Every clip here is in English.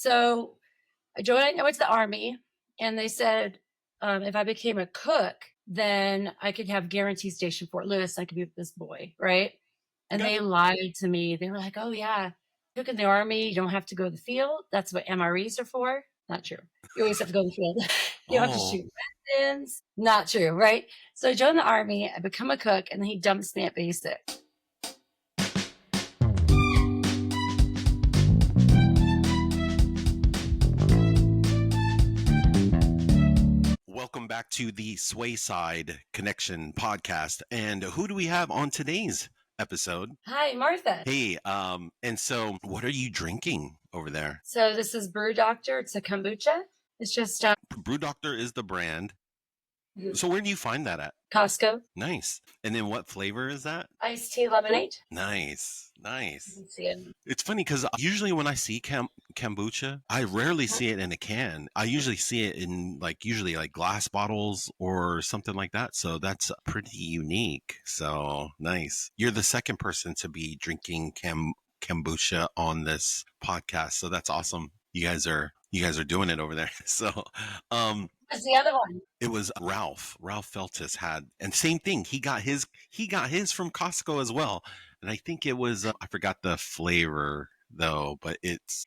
So I went to the Army, and they said if I became a cook, then I could have guaranteed station Fort Lewis. I could be with this boy, right? And Okay. they lied to me. They were like, "Oh yeah, cook in the Army, you don't have to go to the field. That's what MREs are for." Not true. You always have to go to the field. You don't have to Oh, shoot weapons. Not true, right? So I joined the Army. I become a cook, and then he dumps me at basic. welcome back to the Swayside Connection podcast. And who do we have on today's episode? Hi, Martha. Hey, and so what are you drinking over there? So this is Brew Doctor. It's a kombucha. It's just Brew Doctor is the brand. So where do you find that at? Costco. Nice. And then what flavor is that? Iced tea lemonade. Nice. You Nice. can see it. It's funny because usually when I see kombucha, I rarely see it in a can. I usually see it in usually glass bottles or something like that. So that's pretty unique. So nice. You're the second person to be drinking kombucha on this podcast. So that's awesome. You guys are doing it over there. So, What's the other one? it was Ralph. Ralph Feltus had, and same thing. He got his from Costco as well. And I think it was I forgot the flavor though, but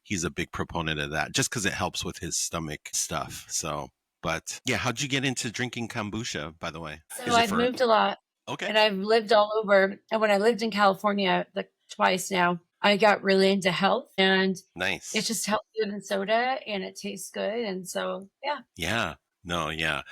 he's a big proponent of that just because it helps with his stomach stuff. So, but yeah, how'd you get into drinking kombucha, by the way? So I've moved a lot, Okay. and I've lived all over. And when I lived in California, twice now, I got really into health, and Nice. it's just healthier than soda, and it tastes good. And so, yeah. Yeah. No, yeah.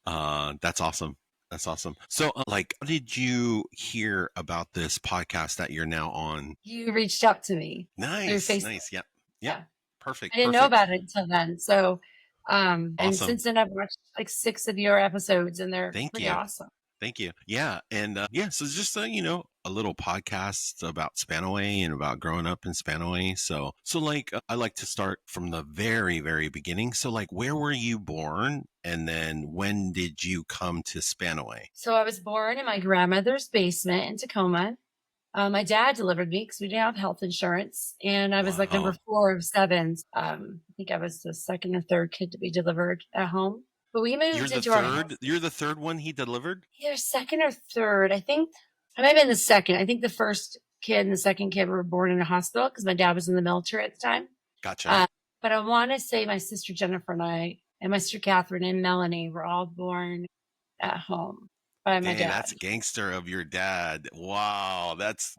That's awesome. That's awesome. So, how did you hear about this podcast that you're now on? You reached out to me through Nice. Facebook. Nice. Yep. Yeah. Yep. Perfect. I didn't know about it until then. So, and Awesome. since then I've watched 6 of your episodes, and they're Thank pretty you. awesome. Thank you. Yeah. And so just, a little podcast about Spanaway and about growing up in Spanaway. So I like to start from the very, very beginning. So where were you born? And then when did you come to Spanaway? So I was born in my grandmother's basement in Tacoma. My dad delivered me because we didn't have health insurance. And I was number 4 of 7. I think I was the second or third kid to be delivered at home. But we moved into our house. You're the third one he delivered? Either second or third. I think I might have been the second. I think the first kid and the second kid were born in a hospital because my dad was in the military at the time. Gotcha. But I want to say my sister Jennifer and I, and my sister Catherine and Melanie were all born at home by my dad. That's gangster of your dad. Wow. That's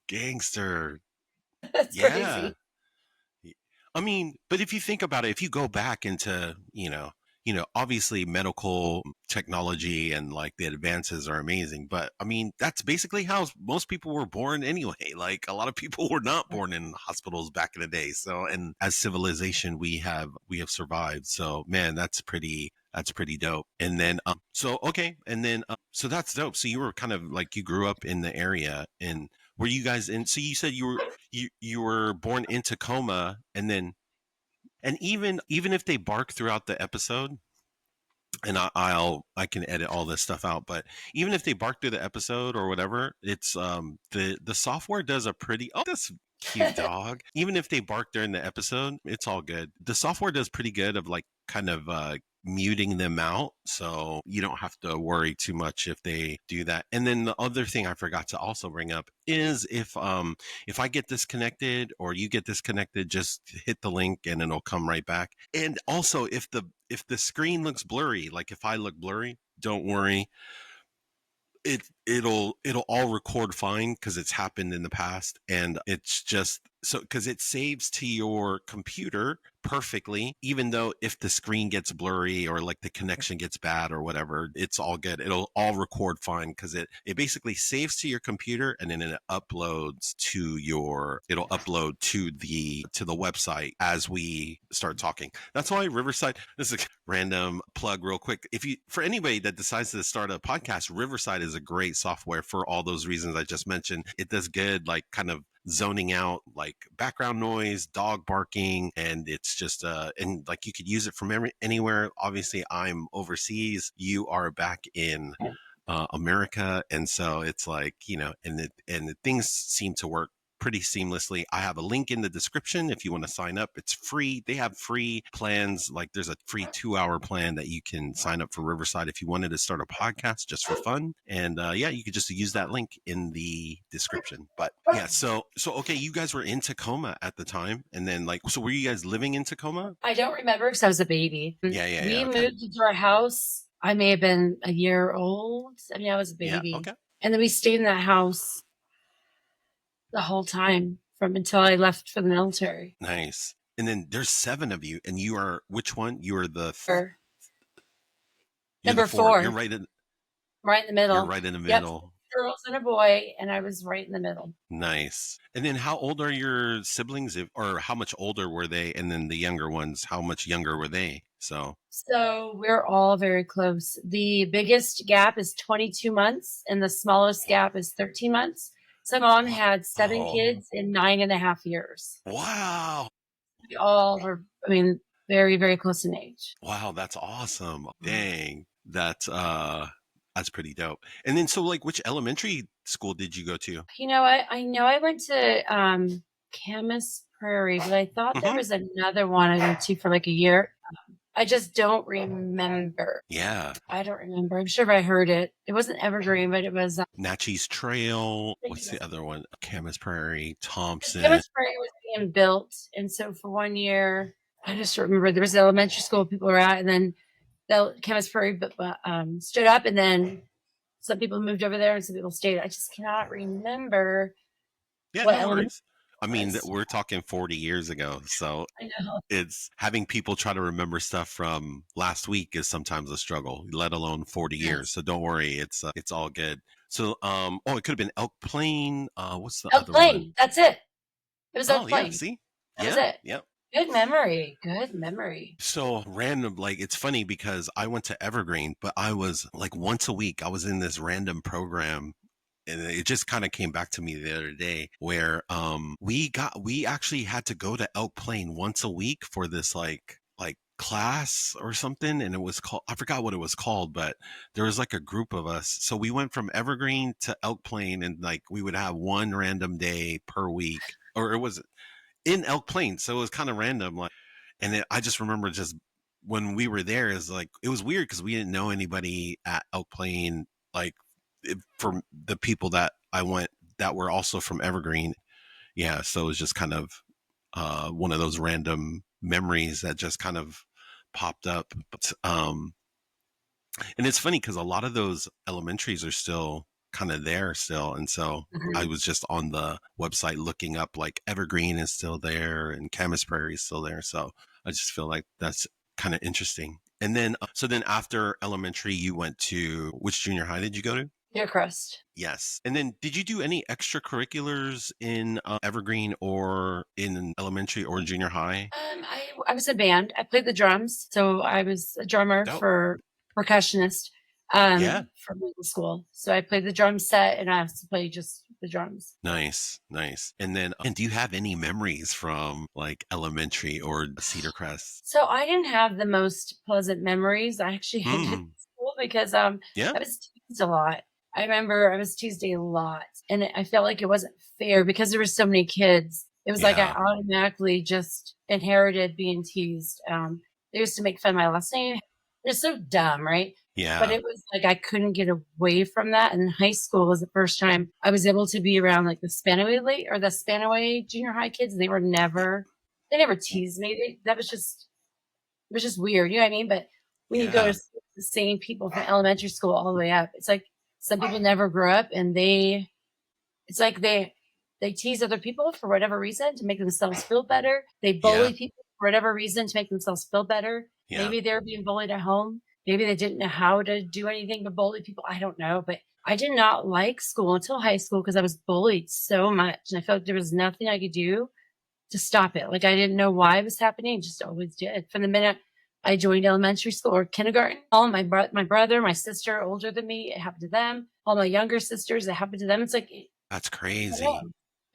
gangster. That's crazy. I mean, but if you think about it, if you go back into, obviously medical technology and the advances are amazing, but I mean, that's basically how most people were born anyway. A lot of people were not born in hospitals back in the day. So, and as civilization, we have survived. So man, that's pretty dope. And then, so that's dope. So you were kind of you grew up in the area, and were you guys in, so you said you were born in Tacoma, and then, and even if they bark throughout the episode, and I can edit all this stuff out, but even if they bark through the episode or whatever, it's the software does a pretty, oh, this cute dog. Even if they bark during the episode, it's all good. The software does pretty good of kind of muting them out, so you don't have to worry too much if they do that. And then the other thing I forgot to also bring up is if I get disconnected or you get disconnected, just hit the link and it'll come right back. And also if the screen looks blurry, if I look blurry, don't worry. It'll all record fine because it's happened in the past, and it's just so because it saves to your computer perfectly, even though if the screen gets blurry or the connection gets bad or whatever, it's all good. It'll all record fine because it basically saves to your computer, and then it uploads to the website as we start talking. That's why Riverside, this is a random plug real quick. For anybody that decides to start a podcast, Riverside is a great software for all those reasons I just mentioned. It does good, kind of zoning out background noise, dog barking, and it's just and you could use it from anywhere. Obviously I'm overseas, you are back in America, and so it's and things seem to work pretty seamlessly. I have a link in the description if you want to sign up. It's free. They have free plans. Like there's a free 2-hour plan that you can sign up for Riverside if you wanted to start a podcast just for fun. And yeah, you could just use that link in the description. But yeah, so okay, you guys were in Tacoma at the time, and then like, so were you guys living in Tacoma? I don't remember because I was a baby. Yeah, We okay. moved into our house. I may have been a year old. I mean, I was a baby. Yeah, okay. And then we stayed in that house the whole time from until I left for the military. Nice. And then there's 7 of you, and you are which one? You are the number 4. You're right in the middle. You're right in the middle. Yep. Girls and a boy, and I was right in the middle. Nice. And then how old are your siblings, or how much older were they? And then the younger ones, how much younger were they? So we're all very close. The biggest gap is 22 months, and the smallest gap is 13 months. So mom had 7 kids in 9.5 years. Wow. We all were, very, very close in age. Wow, that's awesome. Dang. That's pretty dope. And then, so like, which elementary school did you go to? You know what? I know I went to Camas Prairie, but I thought there was another one I went to for like a year. I just don't remember. Yeah. I don't remember. I'm sure I heard it. It wasn't Evergreen, but it was Natchez Trail. What's the other one? Camas Prairie, Thompson. Camas Prairie was being built. And so for 1 year, I just remember there was an elementary school people were at, and then the Camas Prairie stood up, and then some people moved over there and some people stayed. I just cannot remember. Yeah, no worries. I mean, we're talking 40 years ago. So I know. It's having people try to remember stuff from last week is sometimes a struggle, let alone 40 years. So don't worry. It's all good. So, it could have been Elk Plain. What's the other Plain. one? That's it. It was Elk Plain. Yeah, see? That was it. Yep. Good memory. Good memory. So random, like it's funny because I went to Evergreen, but I was like once a week, I was in this random program. And it just kind of came back to me the other day where we actually had to go to Elk Plain once a week for this like class or something, and it was called, I forgot what it was called, but there was like a group of us. So we went from Evergreen to Elk Plain, and like we would have one random day per week, or it was in Elk Plain, so it was kind of random. Like, and I just remember just when we were there, is like it was weird because we didn't know anybody at Elk Plain, like from the people that I went that were also from Evergreen. Yeah, so it was just kind of one of those random memories that just kind of popped up. But and it's funny because a lot of those elementaries are still kind of there still, and so I was just on the website looking up, like Evergreen is still there and Camas Prairie is still there, so I just feel like that's kind of interesting. And then so then after elementary you went to, which junior high did you go to? Hillcrest. Yes. And then did you do any extracurriculars in Evergreen or in elementary or junior high? I was in band. I played the drums, so I was a drummer for percussionist for middle school. So I played the drum set, and I also played just the drums. Nice. And then, and do you have any memories from like elementary or Cedar Crest? So I didn't have the most pleasant memories. I actually hated school because I was teased a lot. I remember I was teased a lot, and I felt like it wasn't fair because there were so many kids. It was like I automatically just inherited being teased. They used to make fun of my last name. It's so dumb, right? Yeah. But it was like I couldn't get away from that. And high school was the first time I was able to be around like the Spanaway junior high kids. They never teased me. It was just weird. You know what I mean? But when you go to the same people from elementary school all the way up, it's like some people never grew up, and it's like they tease other people for whatever reason to make themselves feel better. They bully people for whatever reason to make themselves feel better. Yeah. Maybe they're being bullied at home. Maybe they didn't know how to do anything to bully people. I don't know. But I did not like school until high school because I was bullied so much. And I felt like there was nothing I could do to stop it. Like I didn't know why it was happening. It just always did. From the minute I joined elementary school or kindergarten, all my brother, my sister older than me, it happened to them. All my younger sisters, it happened to them. It's like, that's crazy. It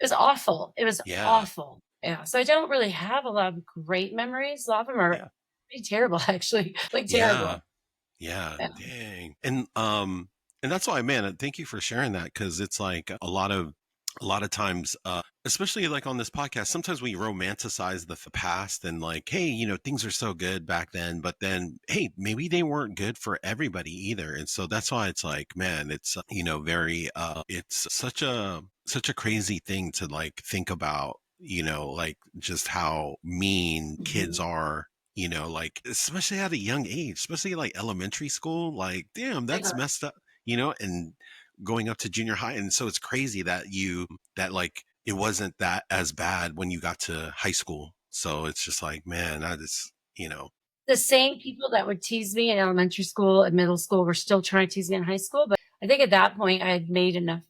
was awful. It was awful. Yeah. So I don't really have a lot of great memories. A lot of them are pretty terrible, actually. Like terrible. Yeah. Dang. And that's why, man, thank you for sharing that, because it's like a lot of a lot of times, especially like on this podcast, sometimes we romanticize the past and like, hey, things are so good back then, but then, hey, maybe they weren't good for everybody either. And so that's why it's like, man, it's, very, it's such a crazy thing to like think about, like just how mean kids Mhm. are, like, especially at a young age, especially like elementary school, like, damn, that's Yeah. messed up, and going up to junior high. And so it's crazy that like it wasn't that as bad when you got to high school. So it's just like, man, that is, The same people that would tease me in elementary school and middle school were still trying to tease me in high school. But I think at that point I had made enough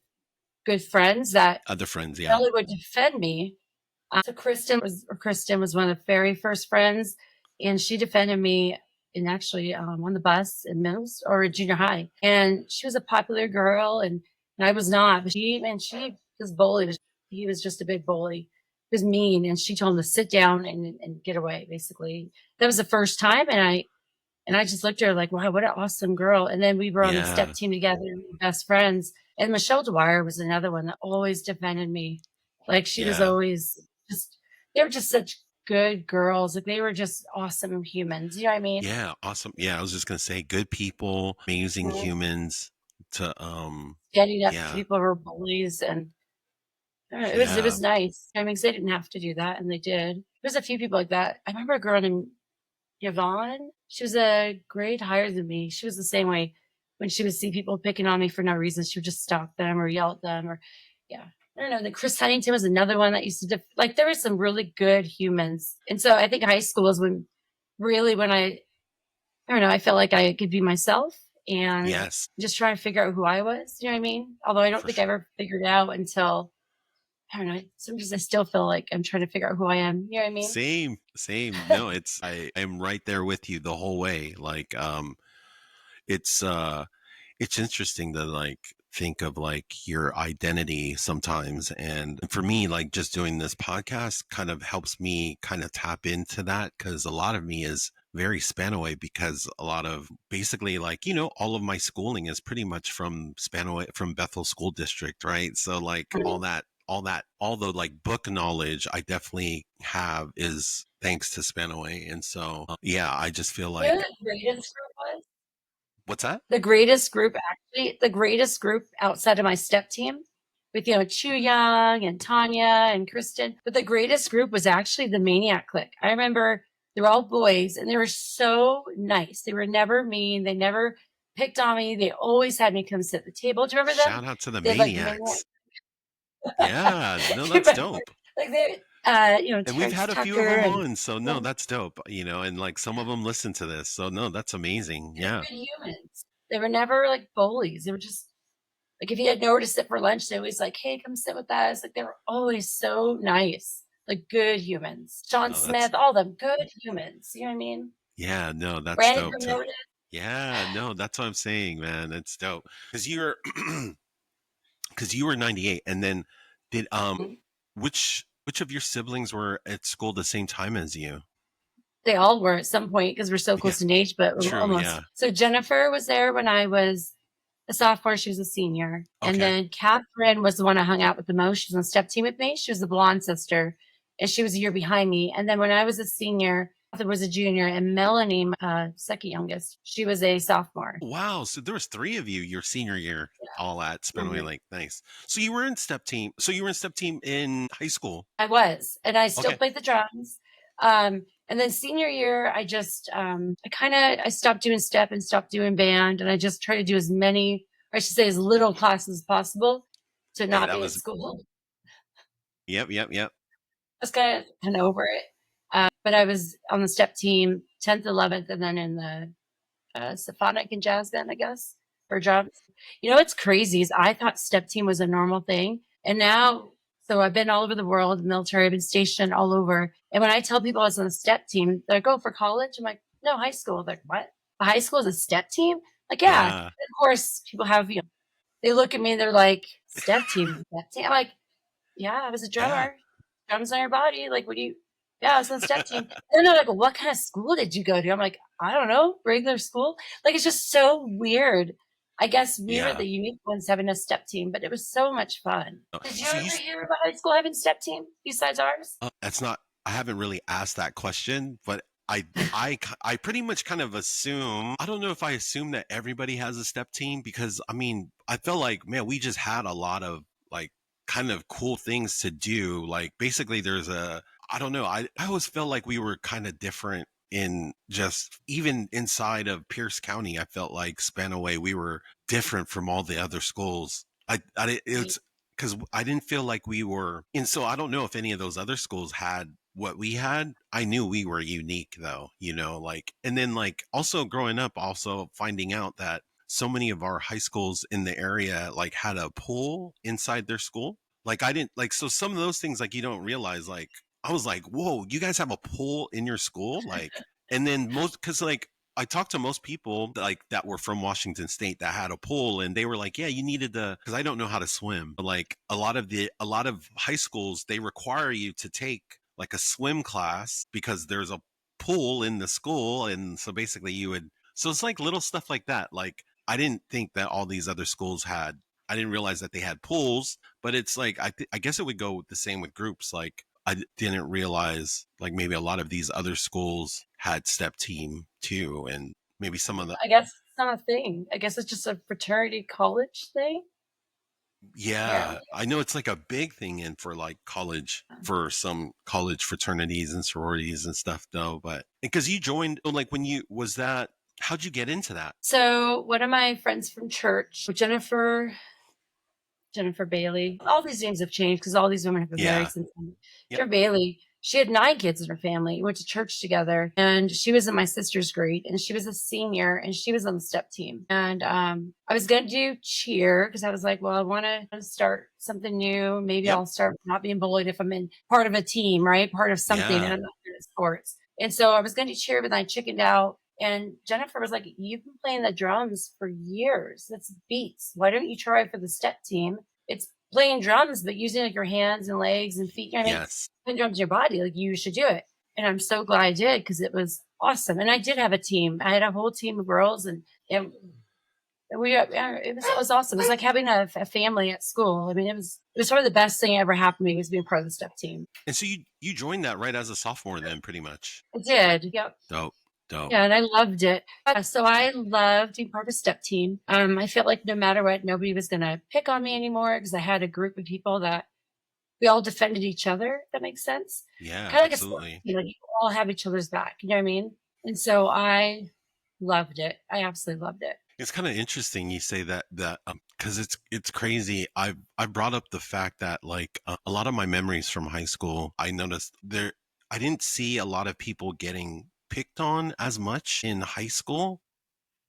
good friends that other friends. not Yeah. only would defend me. So Kristen was one of the very first friends, and she defended me in actually on the bus in or junior high. And she was a popular girl, and I was not. But she was bullied. He was just a big bully. He was mean, and she told him to sit down and get away. Basically, that was the first time, and I just looked at her like, wow, what an awesome girl. And then we were on the step Yeah. team together, we were best friends. And Michelle Dwyer was another one that always defended me. Like she was Yeah. always just, they were just such good girls. Like they were just awesome humans. You know what I mean? Yeah. Awesome. Yeah. I was just going to say good people, amazing Mhm. humans to, Standing up to yeah. people who were bullies. And I don't know, it was Yeah. nice. I mean, 'cause they didn't have to do that, and they did. There's a few people like that. I remember a girl named Yvonne. She was a grade higher than me. She was the same way. When she would see people picking on me for no reason, she would just stop them or yell at them or yeah. I don't know. Then Chris Huntington was another one that used to like there were some really good humans. And so I think high school is when really when I don't know, I felt like I could be myself and Yes. just try to figure out who I was. You know what I mean? Although I don't For think I sure. ever figured it out until I don't know. Sometimes I still feel like I'm trying to figure out who I am. You know what I mean? Same, same. No, I am right there with you the whole way. Like, it's, it's interesting to like think of like your identity sometimes. And for me, like just doing this podcast kind of helps me kind of tap into that because a lot of me is very Spanaway because a lot of basically like, all of my schooling is pretty much from Spanaway, from Bethel School District, right? So like all the like book knowledge I definitely have is thanks to Spanaway. And so, yeah, I just feel You know like, what the greatest group was? what's that? The greatest group outside of my step team with, Chu Young and Tanya and Kristen, but the greatest group was actually the Maniac Clique. I remember they were all boys and they were so nice. They were never mean. They never picked on me. They always had me come sit at the table. Do you remember them? Shout out to the They had like Maniac. maniacs. Yeah, no, Do you that's remember? dope. Like they, And we've Terrence had a few of Tucker them and on, so no, that's dope. And like some of them listen to this, so no, that's amazing. they were Yeah. good humans. They were never like bullies. They were just like if you had noticed it for lunch, they always like, "Hey, come sit with us." Like they were always so nice, like good humans. Sean No, that's Smith, all of them, good humans. You know what I mean? yeah, no, that's Brandon dope to promoted. yeah, no, that's what I'm saying, man. It's dope. Because you're because you were 98 and then did which of your siblings were at school the same time as you? They all were at some point because we're so Yeah, close in age, but true, almost. yeah. So Jennifer was there when I was a sophomore. She was a senior, and Okay. then Catherine was the one I hung out with the most. She was on step team with me. She was the blonde sister, and she was a year behind me. And then when I was a senior, Catherine was a junior, and Melanie, second youngest, she was a sophomore. Wow, so there was three of you your senior year all at Spenaway Mhm. Lake. Nice. So you were in step team. So you were in step team in high school. I was, and I still Okay. played the drums. And then senior year, I stopped doing step and stopped doing band, and I just tried to do as many, or I should say, as little classes as possible to Hey, not that be at was school. yep, yep, yep. I was kind of over it. But I was on the step team 10th, 11th, and then in the symphonic and jazz band, I guess, for drums. You know what's crazy is I thought step team was a normal thing. And now, so I've been all over the world, military, I've been stationed all over. And when I tell people I was on the step team, they're like, "Oh, for college?" I'm like, "No, high school." They're like, "What? High school is a step team?" Like, yeah. And Yeah. of course, people have, they look at me and they're like, "Step team, step team." I'm like, "Yeah, I was a Yeah. drummer. Drums on your body. Like, what do you?" Yeah, I was on the step team. And they're like, "Well, what kind of school did you go to?" I'm like, "I don't know, regular school." Like, it's just so weird. I guess we were Yeah. the unique ones having a step team, but it was so much fun. Did you So you ever hear about high school having step team besides ours? that's not I haven't really asked that question, but I pretty much kind of assume, I don't know if I assume that everybody has a step team, because I mean, I felt like, man, we just had a lot of like kind of cool things to do. Like basically there's a, I don't know, I always felt like we were kind of different in just even inside of Pierce County. I felt like Spanaway, we were different from all the other schools. It's because I didn't feel like we were, and so I don't know if any of those other schools had what we had. I knew we were unique though, like, and then like also growing up, also finding out that so many of our high schools in the area like had a pool inside their school. Like I didn't like, so some of those things like you don't realize, like I was like, whoa, you guys have a pool in your school? Like, and then most, cause like I talked to most people like that were from Washington State that had a pool, and they were like, yeah, you needed to, because I don't know how to swim. But like a lot of high schools, they require you to take like a swim class because there's a pool in the school, and so basically you would. So it's like little stuff like that. Like I didn't think that all these other schools had. I didn't realize that they had pools, but it's like I guess it would go the same with groups. Like didn't realize like maybe a lot of these other schools had step team too, and maybe some of the, I guess it's not a thing. I guess it's just a fraternity college thing. yeah, Apparently. I know it's like a big thing in for like college, for some college fraternities and sororities and stuff though. But because you joined, like when you was that, how'd you get into that? So one of my friends from church, Jennifer Bailey. All these names have changed because all these women have been married Yeah. since then. Yep. Jennifer Bailey, she had 9 kids in her family, went to church together, and she was in my sister's grade, and she was a senior, and she was on the step team. And I was going to do cheer because I was like, well, I want to start something new. Maybe Yep. I'll start not being bullied if I'm in part of a team, right? Part of something, and Yeah. I'm not good at sports. And so I was going to do cheer, but then I chickened out. And Jennifer was like, you've been playing the drums for years. That's beats. Why don't you try for the step team? It's playing drums, but using like your hands and legs and feet. I mean, Yes. playing drums in your body. Like you should do it. And I'm so glad I did because it was awesome. And I did have a team. I had a whole team of girls, and it was awesome. It was like having a family at school. I mean, it was sort of the best thing ever happened to me was being part of the step team. And so you joined that right as a sophomore then, pretty much. I did. Yep. Dope. Dope. Yeah, and I loved it. So I loved being part of a step team. I felt like no matter what, nobody was going to pick on me anymore because I had a group of people that we all defended each other. If that makes sense. Yeah, Kind of like a sport. absolutely. You all have each other's back. You know what I mean? And so I loved it. I absolutely loved it. It's kind of interesting you say that because it's crazy. I brought up the fact that like a lot of my memories from high school, I noticed there I didn't see a lot of people getting picked on as much in high school,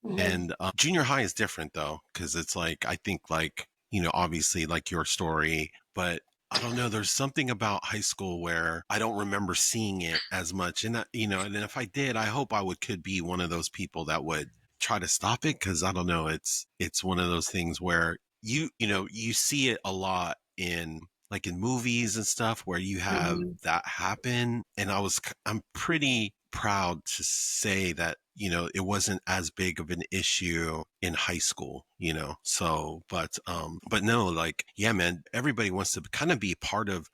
Mm-hmm. and junior high is different though, because it's like I think like obviously like your story, but I don't know. There's something about high school where I don't remember seeing it as much, and that, and if I did, I hope I would could be one of those people that would try to stop it, because I don't know. It's one of those things where you see it a lot in like in movies and stuff where you have Mm-hmm. that happen, and I'm pretty proud to say that it wasn't as big of an issue in high school, so but no, like, yeah, man, everybody wants to kind of be part of,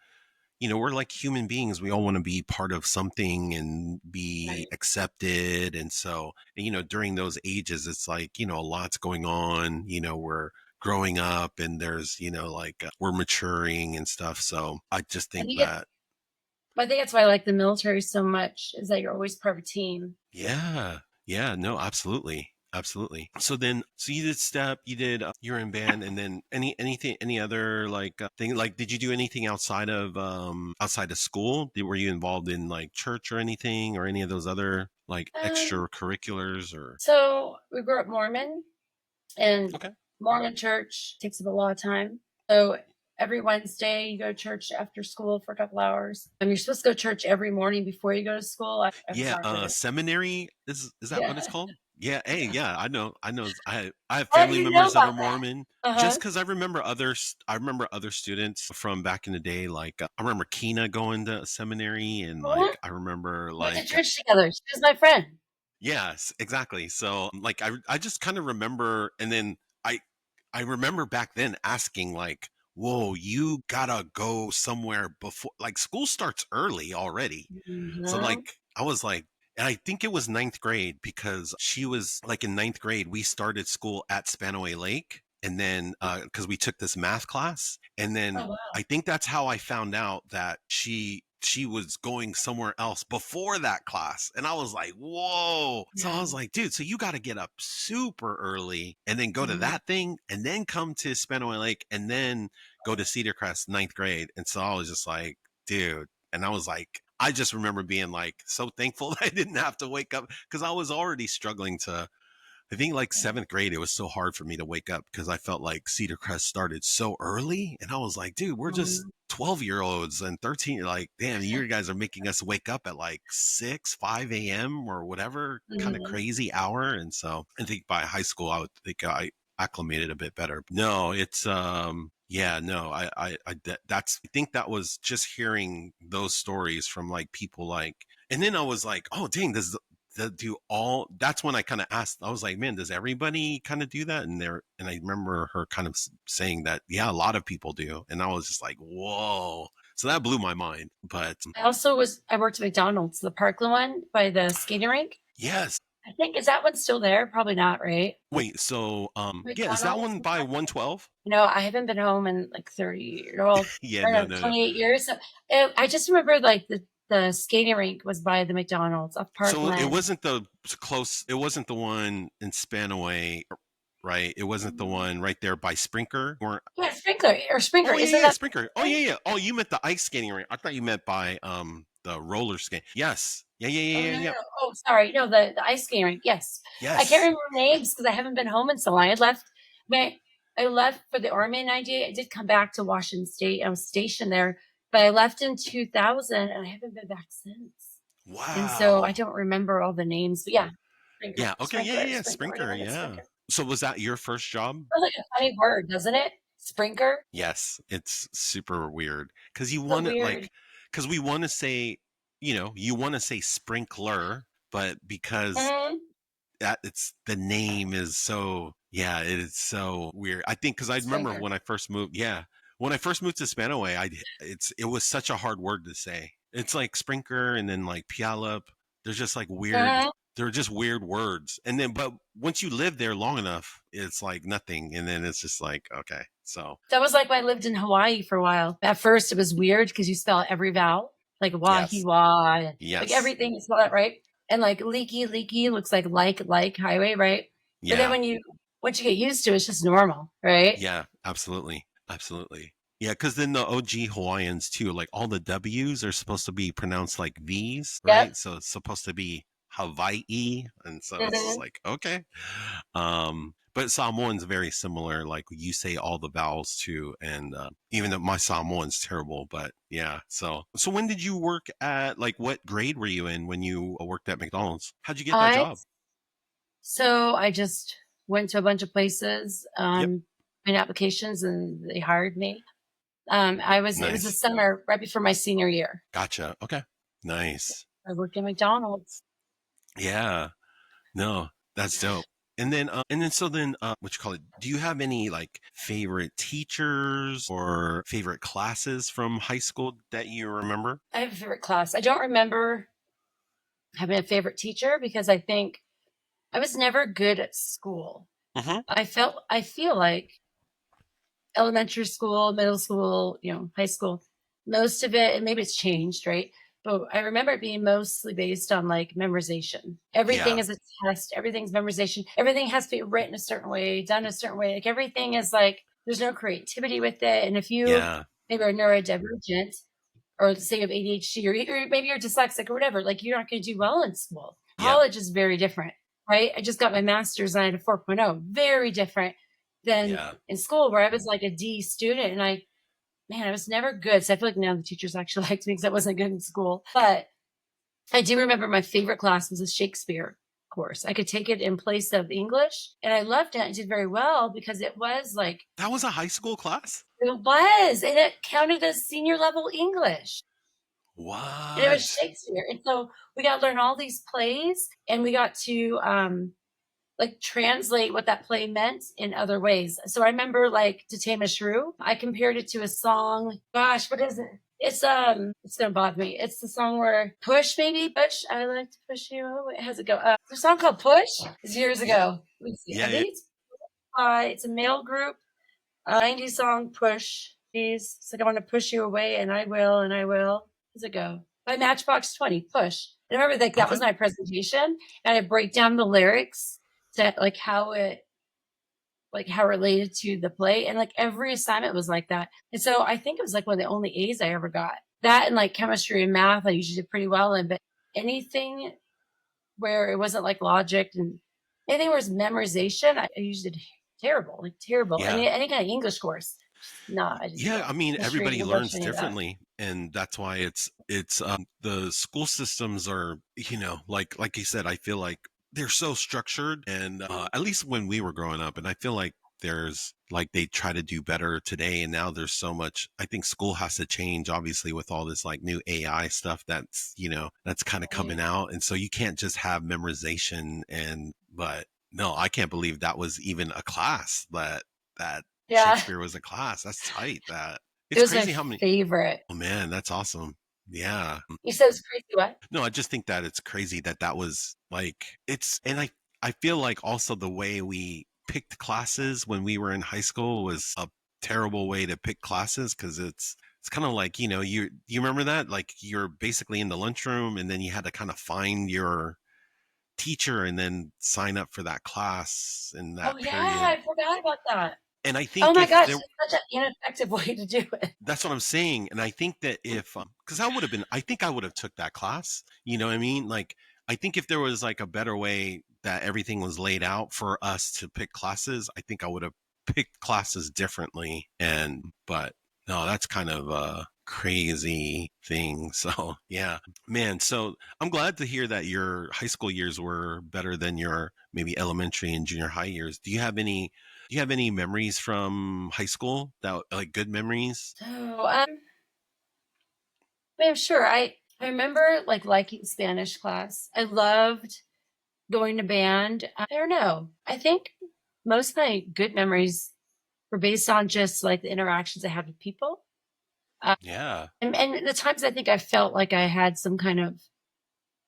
we're like human beings, we all want to be part of something and be Right. accepted, and so during those ages it's like a lot's going on, we're growing up, and there's like we're maturing and stuff, so I just I think think that, I think that's why I like the military so much is that you're always part of a team. yeah. Yeah, no, absolutely. Absolutely. So you did step, you did, you're in band, and then any other like thing, like, did you do anything outside of school? Were you involved in like church or anything, or any of those other like Um, extracurriculars or? so we grew up Mormon, and Okay. Mormon church takes up a lot of time. So every Wednesday you go to church after school for a couple hours. And you're supposed to go to church every morning before you go to school. I'm Yeah, sorry for this. seminary is that what it's Yeah. called? Yeah, hey, yeah, I know. I have How do family you know members that are about that? Mormon. Uh-huh. Just because I remember other students from back in the day. Like I remember Kina going to seminary, and Uh-huh. like I remember We went to like church together. She was my friend. yes, exactly. So like I just kind of remember, and then I remember back then asking like, whoa, you gotta go somewhere before, like school starts early already. So Mhm. like I was like, and I think it was ninth grade because she was like in ninth grade, we started school at Spanaway Lake. And then because we took this math class. And then Oh, wow. I think that's how I found out that she was going somewhere else before that class. And I was like, whoa. So I Yeah. was like, dude, so you got to get up super early and then go to Mhm. that thing and then come to Spanaway Lake and then go to Cedar Crest ninth grade. And so I was just like, dude. And I was like, I just remember being like so thankful that I didn't have to wake up because I was already struggling to. I think like seventh grade, it was so hard for me to wake up because I felt like Cedar Crest started so early. And I was like, dude, we're just Mhm. 12-year-olds and 13. Like, damn, you guys are making us wake up at like 6, 5 a.m. or whatever kind of Mhm. crazy hour. And so I think by high school, I would think I acclimated a bit better. No, it's, yeah, no, that's, I think that was just hearing those stories from like people like, and then I was like, oh, dang, this do all that's when I kind of asked, I was like, man, does everybody kind of do that? And I remember her kind of saying that, yeah, a lot of people do. And I was just like, whoa. So that blew my mind. But I worked at McDonald's, the Parkland one by the skating rink. yes. I think, is that one still there? Probably not, right? Wait, so yeah, is that McDonald's one in by Parkland? 112? I haven't been home in like 30 years. Well, Yeah, I no, don't know, no, no. 28 years. So I just remember like the skating rink was by the McDonald's off So it Parkland. wasn't the close, it wasn't the one in Spanaway, right? It wasn't the one right there by Sprinker or Yeah, Sprinkler. oh yeah, Isn't yeah, that Sprinker. Oh right? yeah, yeah. Oh, you meant the ice skating rink. I thought you meant by the roller skate. Yes. Yeah, yeah, Oh, yeah, no, yeah, no, yeah. no. Oh, sorry. No, the ice skating rink. Yes. I can't Yes. remember names because I haven't been home in so long. I left for the Army in 98. I did come back to Washington State. I was stationed there, but I left in 2000 and I haven't been back since. And so I Wow. don't remember all the names, but yeah, Yeah. Okay. Yeah, yeah, yeah. Sprinkler, Sprinker. whatever it is, Yeah. Sprinkler. So was that your first job? Sounds like a funny word, doesn't it? Sprinkler. Yes. It's super weird because you So want it weird. like because we want to say, you want to say sprinkler, but because Mm, that it's the name is so yeah, it is so weird. I think because I remember Sprinkler. when I first moved, yeah, when I first moved to Spanaway, it was such a hard word to say. It's like sprinkler and then like pialup. There's just like weird. Mhm. They're just weird words. And then, but once you live there long enough, it's like nothing. And then it's just like okay. So That was like when I lived in Hawaii for a while. At first, it was weird because you spell every vowel, like wahi yes, wa, and like yes, everything is spelled out right. And like leaky looks like highway, right? But then yeah, once you get used to it, it's just normal, right? yeah, absolutely, absolutely. Yeah, because then the OG Hawaiians too, like all the W's are supposed to be pronounced like V's, Yep. right? So it's supposed to be Hawaii, and so it's just Mhm. like okay. But Samoan's very similar. Like you say all the vowels too, and even though my Samoan's terrible, but yeah. So when did you work at? Like, what grade were you in when you worked at McDonald's? How'd you get that I job? so I just went to a bunch of places, Yep, made applications, and they hired me. It was the nice, summer right before my senior year. gotcha. Okay, nice. I worked at McDonald's. Yeah. No, that's dope. What you call it? Do you have any like favorite teachers or favorite classes from high school that you remember? I have a favorite class. I don't remember having a favorite teacher because I think I was never good at school. Mm-hmm. I feel like elementary school, middle school, high school, most of it, and maybe it's changed, right? But I remember it being mostly based on like memorization. Everything Yeah. is a test, everything's memorization. Everything has to be written a certain way, done a certain way. Like everything is like there's no creativity with it. And if you Yeah. maybe are neurodivergent, or say you have ADHD, or maybe you're dyslexic or whatever, like you're not going to do well in school. Yep. College is very different, right? I just got my master's and I had a 4.0, very different than Yeah. in school where I was like a D student. And I was never good. So I feel like now the teachers actually liked me because I wasn't good in school. But I do remember my favorite class was a Shakespeare course. I could take it in place of English and I loved it. I did very well because it was like, That was a high school class? and it counted as senior level English. And it was What? Shakespeare. And so we got to learn all these plays and we got to like translate what that play meant in other ways. So I remember like To Tame a Shrew, I compared it to a song. Gosh, what is it? It's gonna bother me. It's the song where Push, maybe Push. I like to push you. Oh, it has it go. There's a song called Push. It's years ago. Let me see. I Yeah, yeah. think it's a male group. 90s song Push. Please, it's like I want to push you away, and I will, and I will. How's it go? By Matchbox 20. Push. And I remember that was Okay. my presentation, and I break down the lyrics to how related to the play, and like every assignment was like that. And so I think it was like one of the only A's I ever got. That and like chemistry and math I usually did pretty well in, but anything where it wasn't like logic and anything where it's memorization, I usually did terrible, like terrible. Yeah. Any kind of English course, I didn't do Yeah, I well. mean, History, everybody English, learns any of that. differently, and that's why it's the school systems are, like you said, I feel like they're so structured, and at least when we were growing up, and I feel like there's like they try to do better today, and now there's so much. I think school has to change, obviously, with all this like new AI stuff that's kind of Right. coming out, and so you can't just have memorization. But no, I can't believe that was even a class that Yeah, Shakespeare was a class. That's tight. That it it's was my crazy how many. favorite. Oh man, that's awesome. Yeah. You said it's crazy. What? No, I just think that it's crazy that was like and I feel like also the way we picked classes when we were in high school was a terrible way to pick classes because it's kind of like you remember that like you're basically in the lunchroom and then you had to kind of find your teacher and then sign up for that class in Oh that yeah, period. I forgot about that. And I Oh think my if gosh, there it's such an ineffective way to do it. That's what I'm saying, and I think that if, because I think I would have took that class. You know what I mean? Like, I think if there was like a better way that everything was laid out for us to pick classes, I think I would have picked classes differently. But no, that's kind of a crazy thing. So yeah, man. So I'm glad to hear that your high school years were better than your maybe elementary and junior high years. Do you have any memories from high school that like good memories? So, I mean, sure. I remember like liking Spanish class. I loved going to band. I don't know. I think most of my good memories were based on just like the interactions I had with people. Uh, Yeah. and the times I think I felt like I had some kind of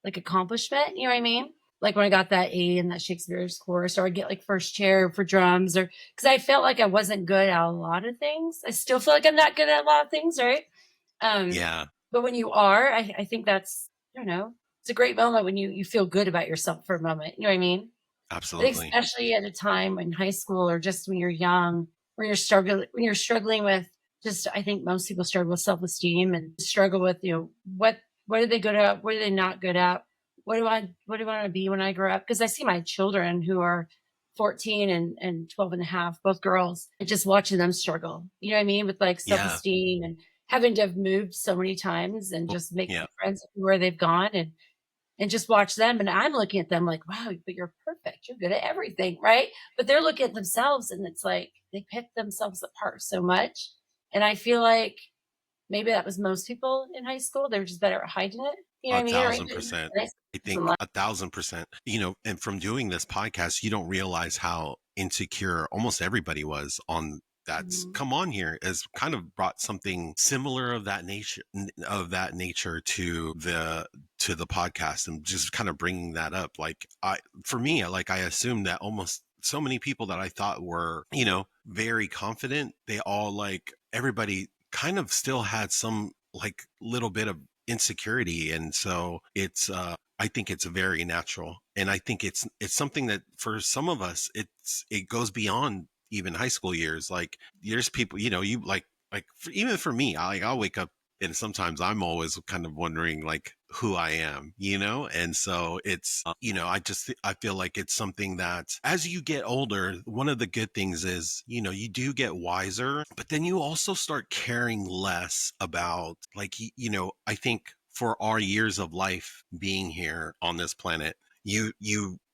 like accomplishment, you know what I mean? Like when I got that A in that Shakespeare's course, or I get like first chair for drums, or because I felt like I wasn't good at a lot of things. I still feel like I'm not good at a lot of things, right? Um, Yeah, but when you are, I think that's, I don't know, it's a great moment when you feel good about yourself for a moment. You know what I mean? I think absolutely. especially at a time in high school or just when you're young, when you're struggling with just, I think most people struggle with self-esteem and struggle with, what are they good at? What are they not good at? What do I want to be when I grow up? Because I see my children who are 14 and 12 and a half, both girls, and just watching them struggle, you know what I mean? With like Yeah. self-esteem and having to have moved so many times and Well, just make yeah. friends where they've gone and just watch them. And I'm looking at them like, wow, but you're perfect. You're good at everything, right? But they're looking at themselves and it's like they pick themselves apart so much. And I feel like maybe that was most people in high school. They were just better at hiding it. You know what A I mean? Or thousand even percent. high I school. think 1,000%. And from doing this podcast, you don't realize how insecure almost everybody was on that's Mhm. come on here has kind of brought something similar of that nature to the podcast and just kind of bringing that up. Like for me, like I assumed that almost so many people that I thought were, very confident, they all like everybody kind of still had some like little bit of insecurity, and so I think it's very natural, and I think it's something that for some of us it goes beyond even high school years. Like there's people, you even for me, I'll wake up and sometimes I'm always kind of wondering like who I am, and so it's I feel like it's something that as you get older, one of the good things is you do get wiser, but then you also start caring less about like I think for our years of life being here on this planet, you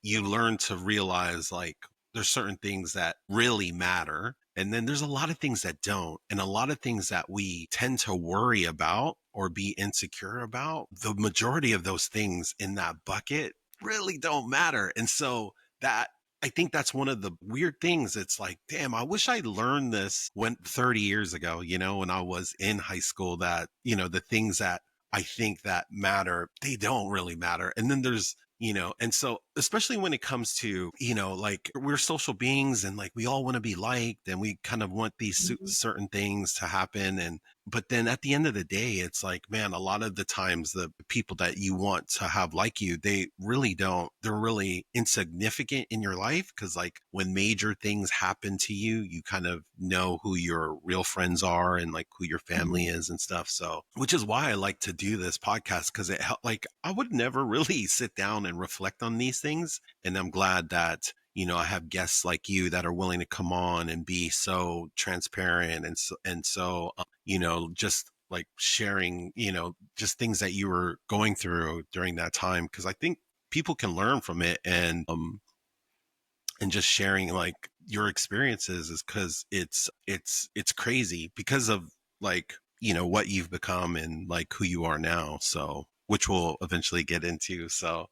learn to realize like there's certain things that really matter, and then there's a lot of things that don't, and a lot of things that we tend to worry about or be insecure about. The majority of those things in that bucket really don't matter. And so that I think that's one of the weird things. It's like, damn, I wish I learned this when 30 years ago, when I was in high school, that, the things that I think that matter, they don't really matter. And then there's, and so especially when it comes to, like we're social beings and like we all want to be liked and we kind of want these Mhm. certain things to happen. But then at the end of the day, it's like, man, a lot of the times the people that you want to have like you, they really don't, they're really insignificant in your life. Cause like when major things happen to you, you kind of know who your real friends are and like who your family Mhm. is and stuff. So, which is why I like to do this podcast. Cause like, I would never really sit down and reflect on these things. And I'm glad that, I have guests like you that are willing to come on and be so transparent and so, just like sharing, just things that you were going through during that time. Cause I think people can learn from it and just sharing like your experiences is cause it's crazy because of like, what you've become and like who you are now. So, which we'll eventually get into. So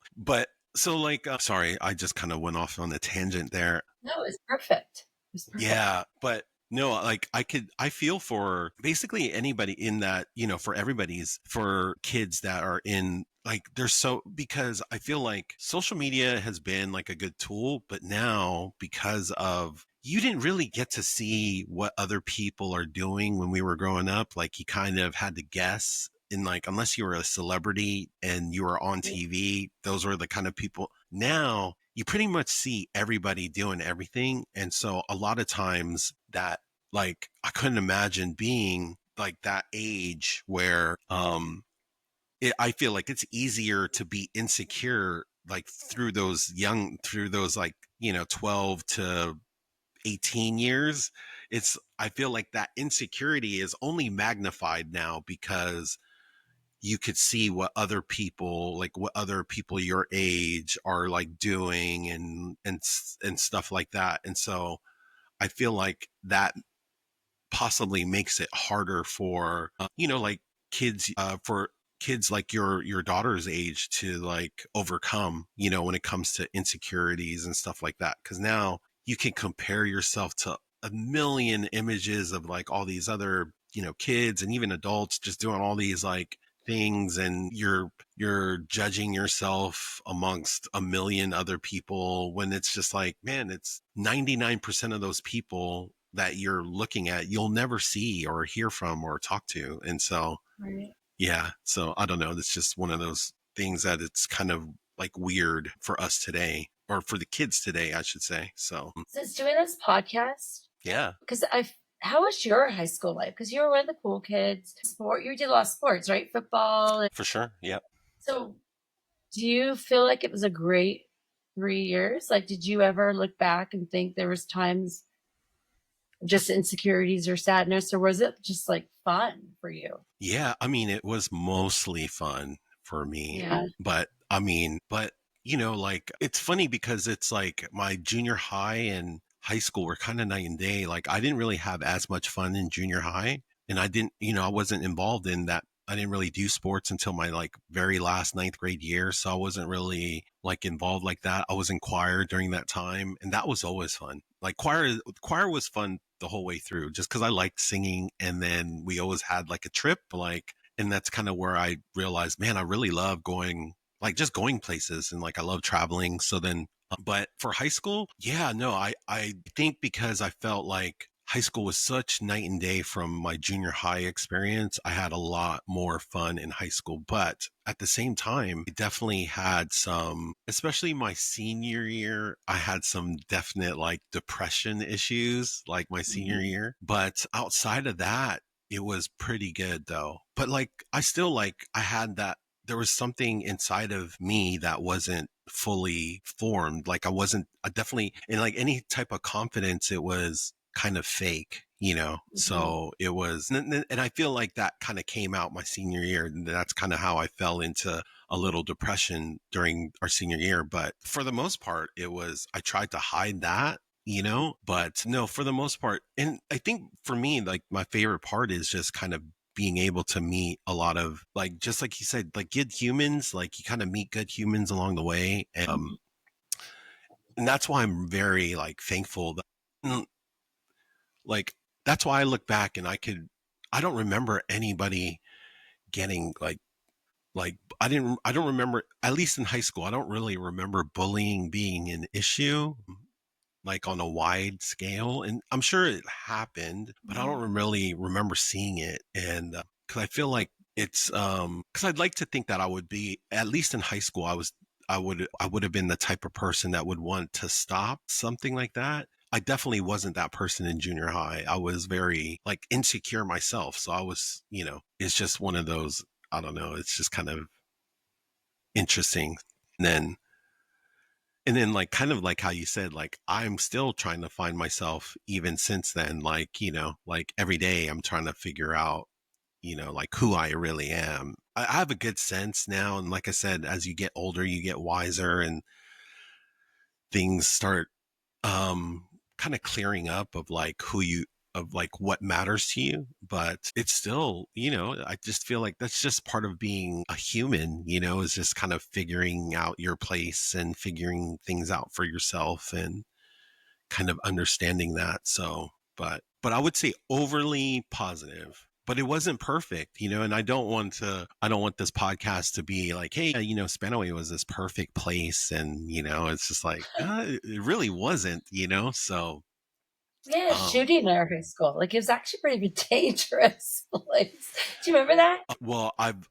like, sorry, I just kind of went off on a tangent there. No, it's perfect. It's perfect. Yeah, but no, like I feel for basically anybody in that, for everybody's, for kids that are in like, they're so, because I feel like social media has been like a good tool, but now because of, you didn't really get to see what other people are doing when we were growing up. Like you kind of had to guess. And like, unless you were a celebrity and you were on Yeah. TV, those were the kind of people. Now you pretty much see everybody doing everything. And so a lot of times that, like, I couldn't imagine being like that age where, I feel like it's easier to be insecure, like through those like, 12 to 18 years. I feel like that insecurity is only magnified now because you could see what other people your age are like doing and stuff like that. And so I feel like that possibly makes it harder for, like for kids like your daughter's age to like overcome, when it comes to insecurities and stuff like that. Cause now you can compare yourself to a million images of like all these other, kids and even adults just doing all these like things, and you're judging yourself amongst a million other people when it's just like, man, it's 99% of those people that you're looking at you'll never see or hear from or talk to. And so Right. yeah, so I don't know, it's just one of those things that it's kind of like weird for us today, or for the kids today I should say. So Since doing this podcast, yeah, because how was your high school life? Because you were one of the cool kids. You did a lot of sports, right? Football. for sure. Yeah. So do you feel like it was a great 3 years? Like, did you ever look back and think there was times of just insecurities or sadness, or was it just like fun for you? Yeah, I mean, it was mostly fun for me, Yeah. but like it's funny because it's like my junior high and high school were kind of night and day. Like I didn't really have as much fun in junior high, and I didn't, I wasn't involved in that. I didn't really do sports until my like very last ninth grade year, so I wasn't really like involved like that. I was in choir during that time, and that was always fun. Like choir was fun the whole way through, just because I liked singing. And then we always had like a trip, like, and that's kind of where I realized, man, I really love going, like just going places, and like I love traveling. So then, but for high school, yeah, no, I think because I felt like high school was such night and day from my junior high experience, I had a lot more fun in high school. But at the same time, I definitely had some, especially my senior year, I had some definite like depression issues, like my senior Mhm. year. But outside of that, it was pretty good though. But like, I still like, I had that, there was something inside of me that wasn't fully formed. Like I definitely, in like any type of confidence, it was kind of fake, Mhm. so it was, and I feel like that kind of came out my senior year, and that's kind of how I fell into a little depression during our senior year. But for the most part, it was, I tried to hide that, but no, for the most part. And I think for me, like my favorite part is just kind of being able to meet a lot of, like, just like you said, like good humans, like you kind of meet good humans along the way. And Mhm. and that's why I'm very like thankful that, like, that's why I look back and I don't remember anybody getting like I don't remember, at least in high school, I don't really remember bullying being an issue like on a wide scale. And I'm sure it happened, but I Mhm. don't really remember seeing it. And because I feel like it's because I'd like to think that I would be, at least in high school, I would have been the type of person that would want to stop something like that. I definitely wasn't that person in junior high. I was very like insecure myself. So I was, it's just one of those, I don't know, it's just kind of interesting. And then like kind of like how you said, like I'm still trying to find myself even since then, like, like every day I'm trying to figure out, like who I really am. I have a good sense now, and like I said, as you get older you get wiser and things start kind of clearing up of like who you, of like what matters to you. But it's still, I just feel like that's just part of being a human, is just kind of figuring out your place and figuring things out for yourself and kind of understanding that. So but I would say overly positive, but it wasn't perfect, and I don't want this podcast to be like, hey, Spanaway was this perfect place, and it's just like, it really wasn't, so We had a um shooting in our high school. Like it was actually pretty dangerous place. Do you remember that? well, I've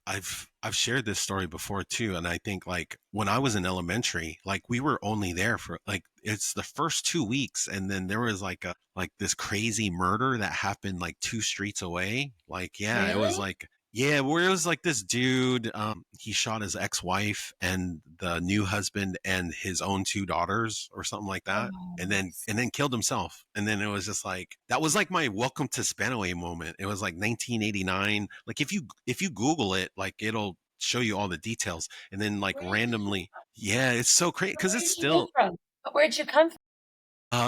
shared this story before too, and I think like when I was in elementary, like we were only there for like it's the first 2 weeks, and then there was like this crazy murder that happened like 2 streets away. Like, yeah, it was Really? like, yeah, where it was like this dude, he shot his ex-wife and the new husband and his own two daughters or something like that, Oh, and then killed himself. And then it was just like, that was like my welcome to Spanaway moment. It was like 1989. Like if you Google it, like it'll show you all the details. And then like where did you, randomly, yeah, it's so crazy because where it's did you come still. from? Where'd you come from?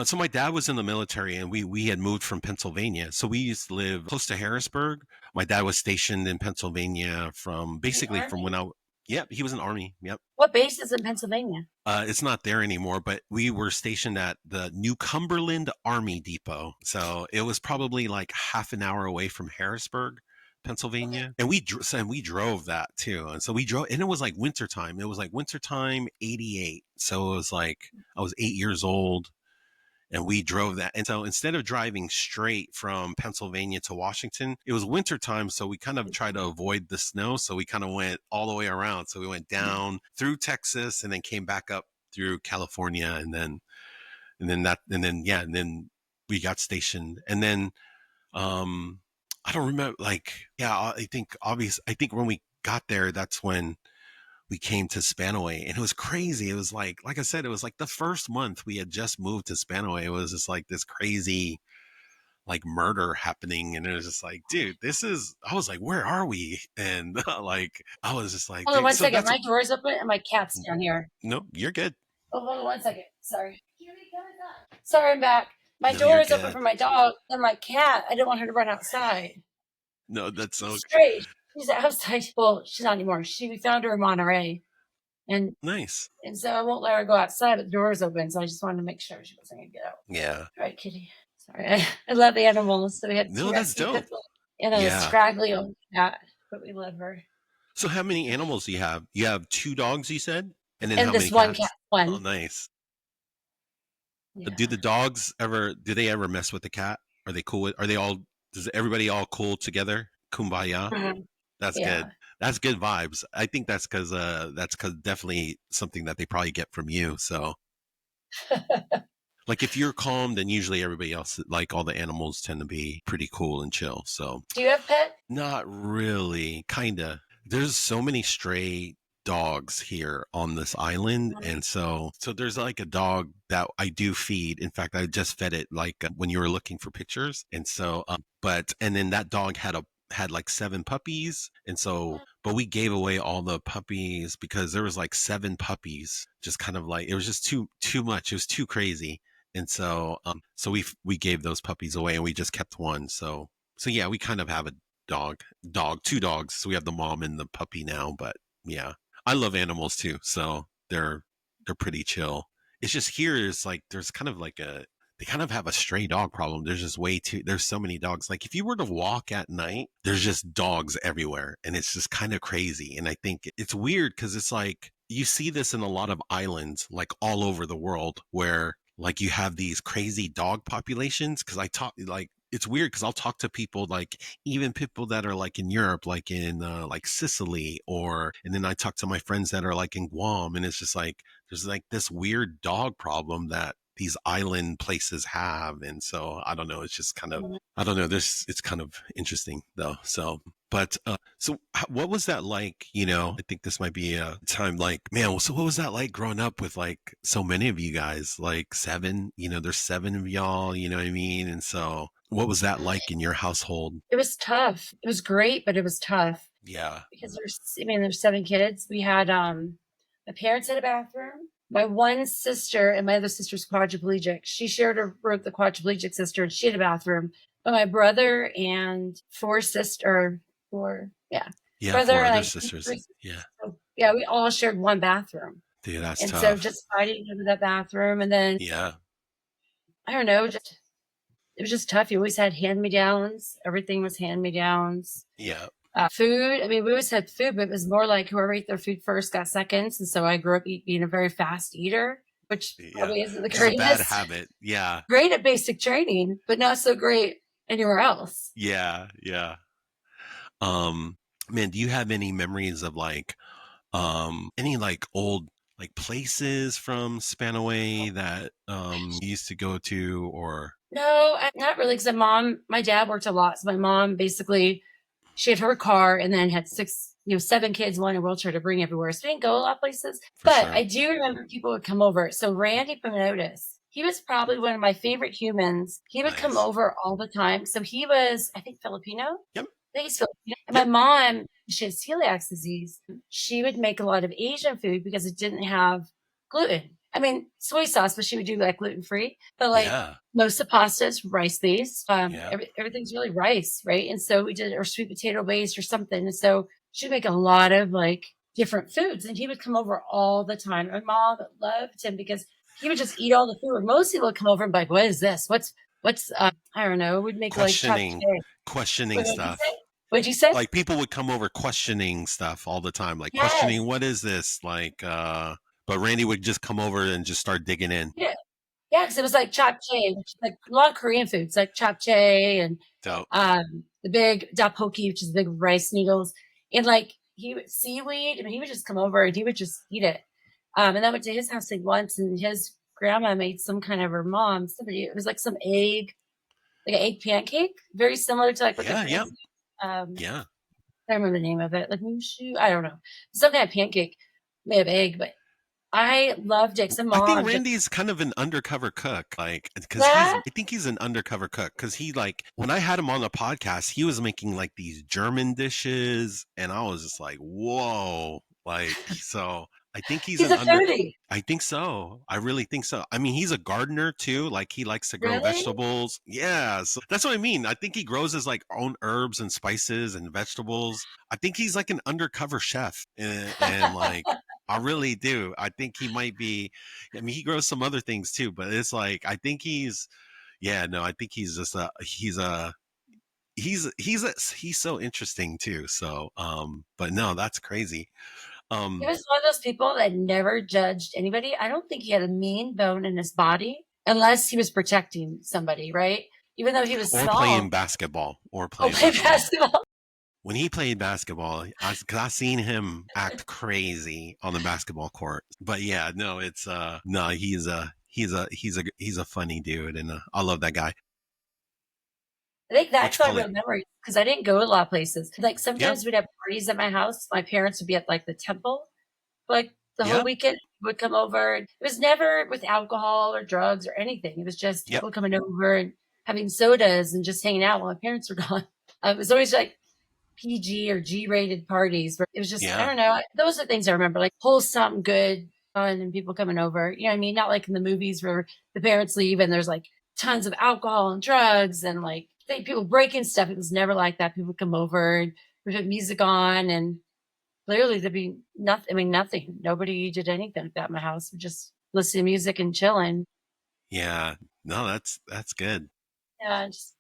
So my dad was in the military, and we had moved from Pennsylvania. So we used to live close to Harrisburg. My dad was stationed in Pennsylvania from The basically from when army? I. Yep, he was in Army. Yep. What base is in Pennsylvania? It's not there anymore, but we were stationed at the New Cumberland Army Depot. So it was probably like half an hour away from Harrisburg, Okay. Pennsylvania. And we drove that too. And so we drove, and it was like wintertime. It was like wintertime 88. So it was like I was 8 years old, and we drove that. And so instead of driving straight from Pennsylvania to Washington, it was wintertime. So we kind of tried to avoid the snow. So we kind of went all the way around. So we went down through Texas and then came back up through California. And then we got stationed. And then, I don't remember, like, yeah, I think when we got there, that's when we came to Spanaway, and it was crazy. It was like I said, it was like the first month we had just moved to Spanaway. It was just like this crazy like murder happening, and it was just like, dude, I was like, where are we? And like I was just like, Hold on dude, one so second. that's My door's open and my cat's down here. no, you're good. Oh, hold on one second. Sorry. Sorry, I'm back. My No, door you're is open good. for my dog and my cat. I didn't want her to run outside. No, that's She's so straight. She's outside. Well, she's not anymore. We found her in Monterey. And nice. and so I won't let her go outside, but the door is open. So I just wanted to make sure she wasn't going to get out. Yeah. All right, kitty. Sorry. I love animals. So we had two No, that's rescue dope. pit bulls and a Yeah. scraggly old cat, but we love her. So how many animals do you have? You have two dogs, you said? And then And how many this one cat, cats? Oh, one. nice. Do Yeah. the dogs ever, do they ever mess with the cat? Are they cool with, are they all, does everybody all cool together? Kumbaya? Mhm. That's good. Yeah. That's good vibes. I think that's cause definitely something that they probably get from you. So like if you're calm, then usually everybody else, like all the animals tend to be pretty cool and chill. So Do you have pets? not really, kinda. There's so many stray dogs here on this island, and so there's like a dog that I do feed. In fact, I just fed it like when you were looking for pictures, and so but and then that dog had like seven puppies, and so but we gave away all the puppies because there was like seven puppies, just kind of like it was just too much. It was too crazy, and so we gave those puppies away, and we just kept one. So yeah, we kind of have a two dogs. So we have the mom and the puppy now, but yeah, I love animals too. So they're pretty chill. it's just here is like there's kind of like they kind of have a stray dog problem. There's just there's so many dogs. Like if you were to walk at night, there's just dogs everywhere and it's just kind of crazy. And I think it's weird because it's like you see this in a lot of islands, like all over the world, where like you have these crazy dog populations. Cause I talk like, it's weird because I'll talk to people like even people that are like in Europe, like in like Sicily, or and then I talk to my friends that are like in Guam, and it's just like there's like this weird dog problem that these island places have. And so I don't know, it's just kind of I don't know, this it's kind of interesting though. So but so what was that like, I think this might be a time like, man, so what was that like growing up with like so many of you guys, like seven, there's seven of y'all, you know what I mean? And so what was that like in your household? It was tough. It was great, but it was tough Yeah. because there's 7 kids. We had my parents had a bathroom. My one sister and my other sister's quadriplegic. She shared a room with the quadriplegic sister, and she had a bathroom. But my brother and Yeah, brother four and other I, sisters. Yeah. so, yeah, we all shared one bathroom. Dude, that's And so tough. just fighting over that bathroom, and then Yeah. I don't know, just it was just tough. You always had hand-me-downs. Everything was hand-me-downs. Yeah. Food, I mean, we always had food, but it was more like whoever ate their food first got seconds. And so I grew up being a very fast eater, which Yeah. probably isn't the Which is a bad greatest. habit. Yeah. Great at basic training, but not so great anywhere else. Yeah. Yeah. Um, Man, do you have any memories of like any like old like places from Spanaway that you used to go to or No, not really. Because my dad worked a lot. So my mom basically, she had her car and then had 7 kids, one in a wheelchair to bring everywhere. So we didn't go a lot of places. for But sure? I do remember people would come over. So Randy Pomenotis, he was probably one of my favorite humans. He would come Nice. over all the time. So he was, I think, Filipino. Yep. I think he's Filipino. And my Yep. mom, she has celiac disease. She would make a lot of Asian food because it didn't have gluten. I mean, soy sauce, but she would do like gluten free. But like Yeah. most of pasta is rice based. Yeah. Everything's really rice, right? And so we did or sweet potato based or something. And so she'd make a lot of like different foods, and he would come over all the time. My mom loved him because he would just eat all the food. Most people would come over and be like, "What is this? What's I don't know." We'd make like chopped Questioning What did you stuff. say? What'd you say? Like people would come over questioning stuff all the time, like Yes. questioning what is this? Like but Randy would just come over and just start digging in. Yeah. Yeah, because it was like japchae, which is like a lot of Korean foods, like japchae and Dope. the big dapoki, which is big rice noodles, and like seaweed. I mean, he would just come over and he would just eat it. And I went to his house like once, and his grandma made some kind of her mom somebody. It was like some egg, like an egg pancake, very similar to like what the Yeah, yeah. Koreans. Um, Yeah. I don't remember the name of it, like mushu. I don't know, some kind of pancake made of egg, but I loved it. Some I think mom just Randy's kind of an undercover cook, like, because that. I think he's an undercover cook because he, like, when I had him on the podcast, he was making like these German dishes, and I was just like, whoa, like, so I think he's He's an a under, foodie. I think so. I really think so. I mean, he's a gardener too. Like he likes to grow Really? vegetables. Yeah, so that's what I mean. I think he grows his like own herbs and spices and vegetables. I think he's like an undercover chef, and like I really do. I think he might be. I mean, he grows some other things too, but it's like I think he's. Yeah, no, I think he's just he's so interesting too. So, but no, that's crazy. He Um, was one of those people that never judged anybody. I don't think he had a mean bone in his body unless he was protecting somebody, right? Even though he was or small. playing basketball, Oh, play basketball. when he played basketball, because I seen him act crazy on the basketball court. But yeah, no, it's no, he's a funny dude, and I love that guy. I think What that's you my call real it? memory because I didn't go to a lot of places. Like Yeah, sometimes we'd have parties at my house. My parents would be at like the temple, like the whole yeah, weekend would come over. It was never with alcohol or drugs or anything. It was just yep, people coming over and having sodas and just hanging out while my parents were gone. It was always like PG or G rated parties where it was just, I yeah, don't know. Those are things I remember, like wholesome, good, fun, and people coming over. You know what I mean? Not like in the movies where the parents leave and there's like tons of alcohol and drugs and like people breaking stuff. It was never like that. People come over and we put music on, and literally there'd be nothing. I mean, nothing. Nobody did anything like that in my house. We just listening to music and chilling. Yeah. No, that's good. Yeah, just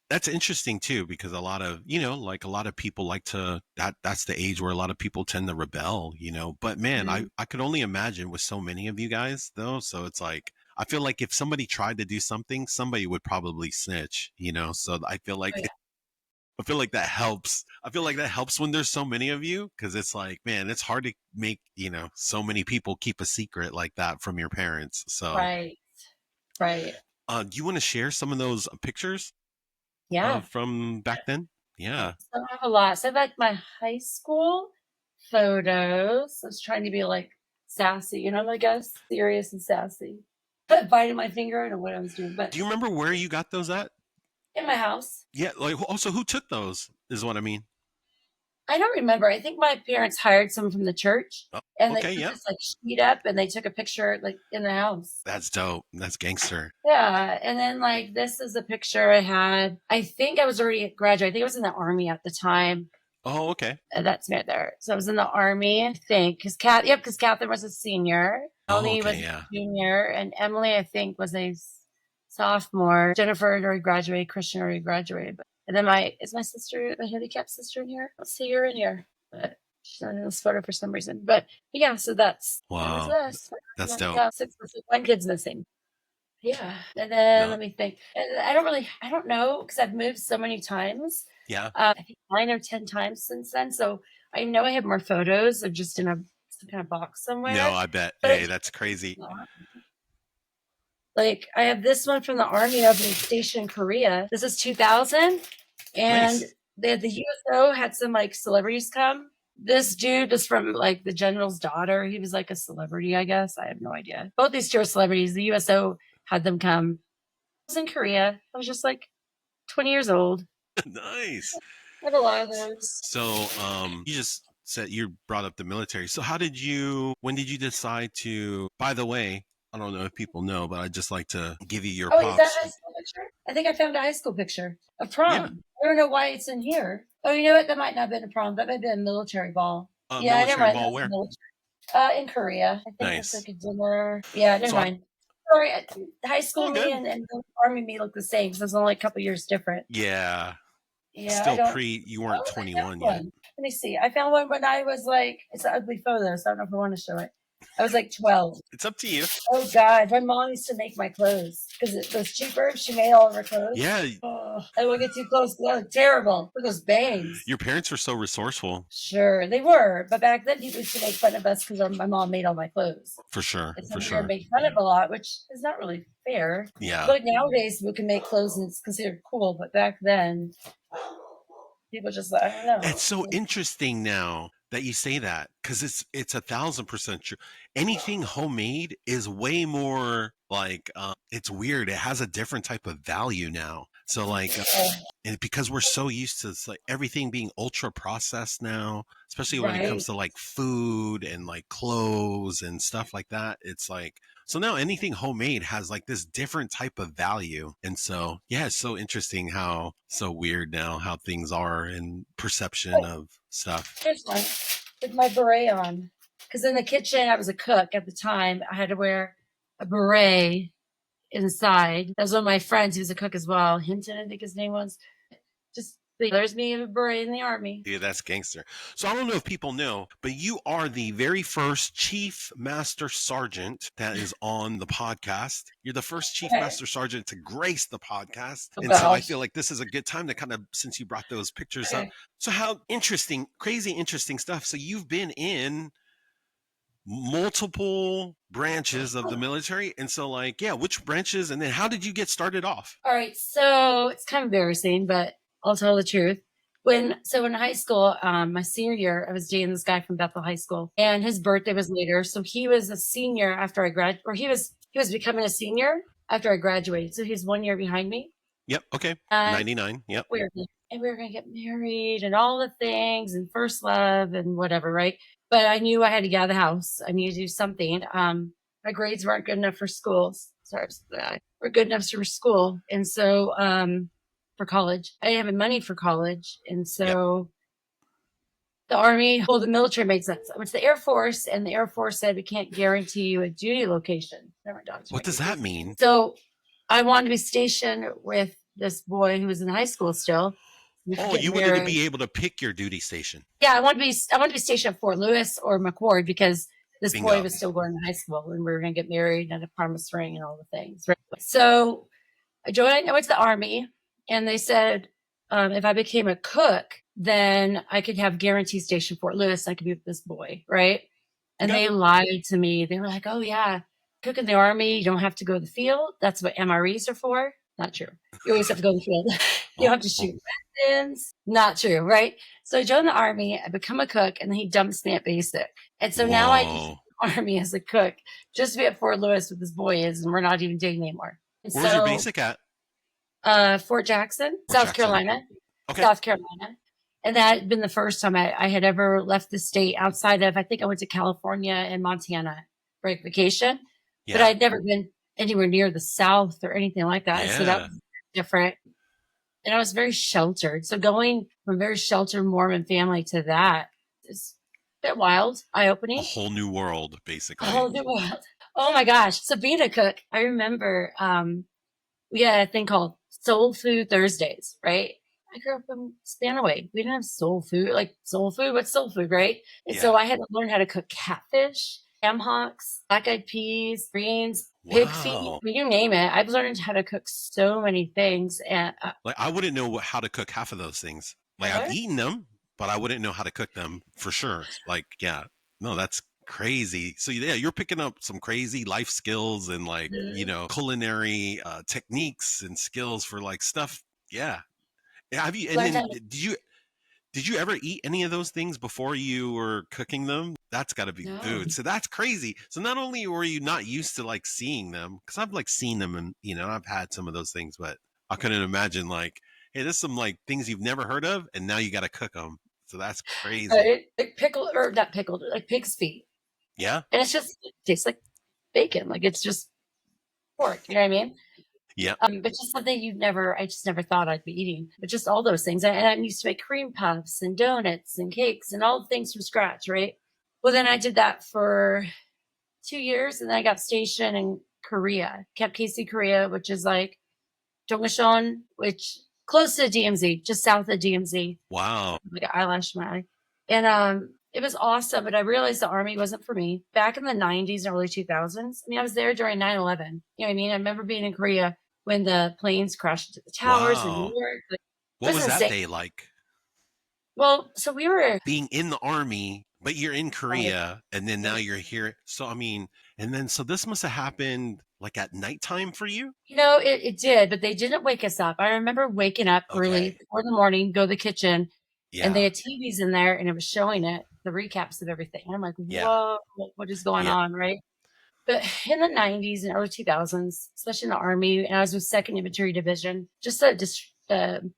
That's interesting too, because a lot of, like a lot of people like to that's the age where a lot of people tend to rebel, But man, I mhm. I could only imagine with so many of you guys though. So it's like I feel like if somebody tried to do something, somebody would probably snitch. So Oh, yeah. I feel like that helps. I feel like that helps when there's so many of you, because it's like, man, it's hard to make, so many people keep a secret like that from your parents. So, Right. Right. do you want to share some of those pictures Yeah. from back then? Yeah. So I have a lot. So I have like my high school photos. I was trying to be like sassy, I guess serious and sassy. Biting my finger, I don't know what I was doing, but Do you remember where you got those at? in my house. Yeah, like also who took those is what I mean. I don't remember. I think my parents hired someone from the church Oh, and they okay, put yeah. this like sheet up and they took a picture like in the house. That's dope. That's gangster. Yeah. And then like this is a picture I had. I think I was already a graduate. I think I was in the army at the time. Oh, okay. That's right there. So I was in the army, I think, because Catherine was a senior, Oh, Melanie was okay, a yeah. junior, and Emily, I think, was a sophomore. Jennifer had already graduated, Christian already graduated. And then is my sister, the handicapped sister in here? Let's see her in here. But she's not in this photo for some reason. But yeah, so that was Wow. us. That's dope. Yeah, one kid's missing. Yeah. And then No. let me think. And I don't know because I've moved so many times. Yeah. I think 9 or 10 times since then. So I know I have more photos of just in some kind of box No, somewhere. I bet. But Hey, that's crazy. like I have this one from the Army opening station in Korea. This is 2000. And Nice. the USO had some like celebrities come. This dude is from like the general's daughter. He was like a celebrity, I guess. I have no idea. Both these two are celebrities. The USO had them come. I was in Korea. I was just like 20 years old. Nice. I have a lot of those. So, you just said you brought up the military. So, when did you decide to, by the way, I don't know if people know, but I'd just like to give you your Oh, is that a props. high school picture? I think I found a high school picture of Yeah. prom. I don't know why it's in here. Oh, you know what? That might not have been a prom. That might have been a military ball. Yeah, never Military mind. That ball was where? military. In Korea. I think it's Nice. like a dinner. Yeah, never So, mind. Sorry, high school all me good. and the army me look the same. So it's only a couple years different. Yeah. Yeah, I Still don't. you weren't Oh, I found 21 yet. one. Let me see. I found one when I was like, it's an ugly photo, so I don't know if I want to show it. I was like 12. It's up to you. Oh God, my mom used to make my clothes because it was cheaper. She made all of her clothes. Yeah. Oh, I won't get too close. They look terrible. Look at those bangs. Your parents were so resourceful. Sure, they were, but back then people used to make fun of us because my mom made all my clothes. For sure. And so For we were sure. made fun of a lot, which is not really fair. Yeah. But nowadays people can make clothes and it's considered cool. But back then, people just I don't know. It's so interesting now that you say that, because it's 1,000% true. Anything homemade is way more like it's weird. It has a different type of value now. So like, and because we're so used to like everything being ultra processed now, especially when it comes Right. to like food and like clothes and stuff like that, it's like so now anything homemade has like this different type of value. And so, yeah, it's so interesting how so weird now how things are and perception of stuff. Here's one with my beret on. Because in the kitchen, I was a cook at the time. I had to wear a beret inside. That was one of my friends who was a cook as well. Hinton, I think his name was. Just there's me in a beret in the army. Yeah, that's gangster. So I don't know if people know, but you are the very first Chief Master Sergeant that is on the podcast. You're the first Chief Master Sergeant to grace the podcast. And so I feel like this is a good time to kind of, since you brought those pictures up. So how interesting, crazy interesting stuff. So you've been in multiple branches of the military. And so like, yeah, which branches? And then how did you get started off? All right. So it's kind of embarrassing, but I'll tell the truth. In high school, my senior year, I was dating this guy from Bethel High School, and his birthday was later. So he was a senior after I graduated, or he was becoming a senior after I graduated. So he's 1 year behind me. Yep. Okay. 99. Yep. We were going to get married and all the things and first love and whatever, right? But I knew I had to get out of the house. I needed to do something. My grades weren't good enough for school. Sorry, were good enough for school, and so for college, I didn't have money for college, and so the Army, well, the military made sense. I went to the Air Force, and the Air Force said we can't guarantee you a duty location. Never done. What does that mean? So I wanted to be stationed with this boy who was in high school still. Oh, you wanted to be able to pick your duty station. Yeah, I wanted to be stationed at Fort Lewis or McCord because this boy was still going to high school and we were going to get married and a promise ring and all the things. Right? So I went to the Army, and they said if I became a cook, then I could have guaranteed station Fort Lewis. And I could be with this boy, right? And they lied to me. They were like, "Oh yeah, cook in the Army, you don't have to go to the field. That's what MREs are for." Not true. You always have to go to the field. You don't have to shoot weapons. Not true, right? So I joined the Army. I become a cook, and then he dumps me at basic. And so now I use the Army as a cook just to be at Fort Lewis with this boy is, and we're not even dating anymore. Where's your basic at? Fort Jackson, South Carolina. Okay. South Carolina. And that had been the first time I had ever left the state outside of, I think I went to California and Montana for vacation, but I'd never been anywhere near the South or anything like that. So that was different. And I was very sheltered. So going from very sheltered Mormon family to that is a bit wild, eye-opening. A whole new world, basically. A whole new world. Oh my gosh. So being a cook, I remember we had a thing called Soul Food Thursdays, right? I grew up in Spanaway. We didn't have soul food. Like soul food, what's soul food, right? And so I had to learn how to cook catfish, ham hocks, black-eyed peas, greens, pig feet, you name it. I've learned how to cook so many things. And like I wouldn't know how to cook half of those things. Like I've eaten them, but I wouldn't know how to cook them for sure. Like, no, that's crazy. So you're picking up some crazy life skills and like, culinary techniques and skills for like stuff. Yeah. Have you, and then did you ever eat any of those things before you were cooking them? That's got to be food. So that's crazy. So not only were you not used to like seeing them, because I've like seen them and, I've had some of those things, but I couldn't imagine like, hey, there's some like things you've never heard of and now you got to cook them. So that's crazy. Like not pickled, like pig's feet. Yeah. And it tastes like bacon. Like it's just pork. You know what I mean? Yeah. But just something I just never thought I'd be eating. But just all those things. And I used to make cream puffs and donuts and cakes and all the things from scratch, right? Well, then I did that for 2 years, and then I got stationed in Korea, Camp Casey, Korea, which is like Dongashon, which close to DMZ, just south of DMZ. Wow. Like an eyelash in my eye. And it was awesome, but I realized the Army wasn't for me. Back in the 90s and early 2000s, I mean, I was there during 9/11. You know what I mean? I remember being in Korea when the planes crashed into the towers in New York. Like, what was that day like? Well, so we were being in the Army, but you're in Korea, and then now you're here. So, I mean, and then, so this must have happened like at nighttime for you? It did, but they didn't wake us up. I remember waking up early, 4 in the morning, go to the kitchen, and they had TVs in there, and it was showing the recaps of everything. And I'm like, whoa, what is going on, right? But in the 90s and early 2000s, especially in the Army, and I was with 2nd Infantry Division, just the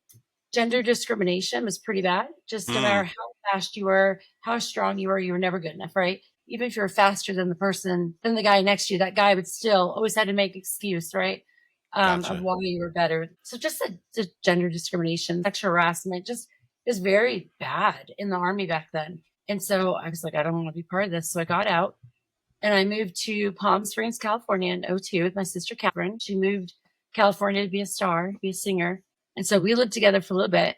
gender discrimination was pretty bad. Just no matter how fast you were, how strong you were never good enough, right? Even if you were faster than the guy next to you, that guy would still always had to make excuse, right? Of why you were better. So just the gender discrimination, sexual harassment, just was very bad in the Army back then. And so I was like, I don't want to be part of this. So I got out. And I moved to Palm Springs, California in 2002 with my sister, Catherine. She moved to California to be a star, be a singer. And so we lived together for a little bit.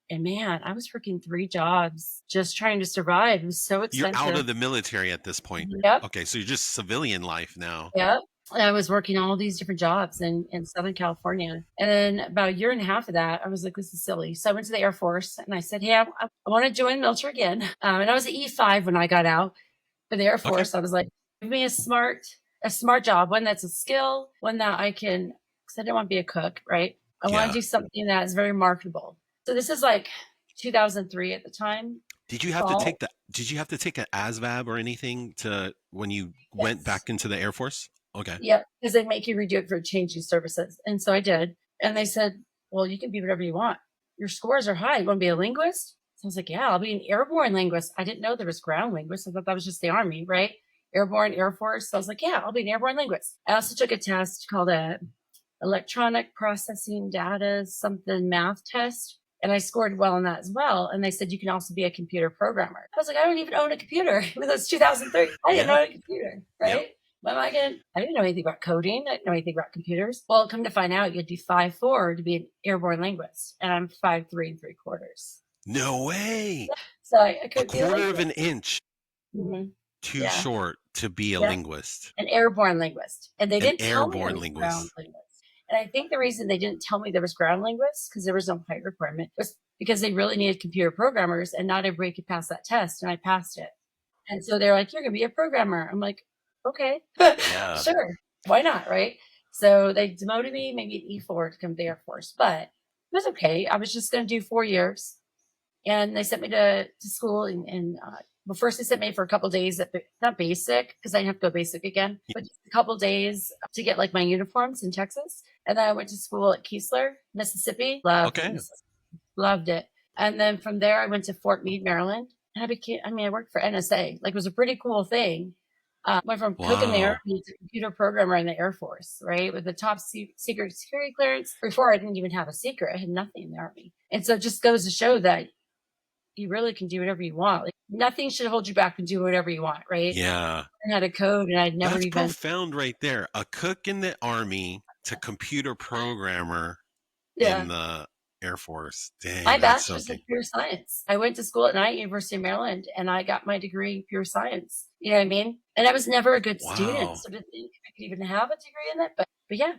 And man, I was working 3 jobs just trying to survive. It was so expensive. You're out of the military at this point. Yep. Okay, so you're just civilian life now. Yep. And I was working all these different jobs in Southern California. And then about a year and a half of that, I was like, this is silly. So I went to the Air Force and I said, hey, I want to join the military again. And I was an E5 when I got out for the Air Force. I was like, give me a smart job, one that's a skill, one that I can, because I didn't want to be a cook, right? I want to do something that is very marketable. So this is like 2003 at the time. Did you have to take an ASVAB or anything to when you went back into the Air Force? Okay. Yeah, because they make you redo it for changing services. And so I did. And they said, well, you can be whatever you want. Your scores are high. You want to be a linguist? So I was like, yeah, I'll be an airborne linguist. I didn't know there was ground linguists. I thought that was just the Army, right? Airborne, Air Force. So I was like, yeah, I'll be an airborne linguist. I also took a test called a electronic processing data, something math test. And I scored well on that as well. And they said, you can also be a computer programmer. I was like, I don't even own a computer. It was 2003. I didn't own a computer, right? Yep. What am I going to? I didn't know anything about coding. I didn't know anything about computers. Well, come to find out, you had to do 5'4" to be an airborne linguist. And I'm 5'3 3/4. No way. So I A could be a quarter of linguist. an inch too Yeah. short to be a Yeah. linguist. An airborne linguist. And they An didn't tell me there airborne was linguist. ground linguist. And I think the reason they didn't tell me there was ground linguists, because there was no height requirement, was because they really needed computer programmers, and not everybody could pass that test, and I passed it. And so they're like, you're going to be a programmer. I'm like, okay, Yeah. sure. Why not, right? So they demoted me maybe an E4 to come to the Air Force, but it was okay. I was just going to do 4 years. And they sent me to school, and well, first they sent me for a couple of days at not basic, because I didn't have to go basic again, but just a couple of days to get like my uniforms in Texas. And then I went to school at Keesler, Mississippi. Loved it. And then from there I went to Fort Meade, Maryland. And I worked for NSA. Like, it was a pretty cool thing. Went from cook in the Army to computer programmer in the Air Force, right? With the top secret security clearance. Before, I didn't even have a secret. I had nothing in the Army. And so it just goes to show that you really can do whatever you want. Like, nothing should hold you back from doing whatever you want, right? Yeah. I had a code, and I'd never That's even. profound right there. A cook in the Army to computer programmer in the Air Force. Dang, my that's bachelor's in something. pure science. I went to school at night, University of Maryland, and I got my degree in pure science. You know what I mean? And I was never a good student, so I didn't think I could even have a degree in it. But yeah.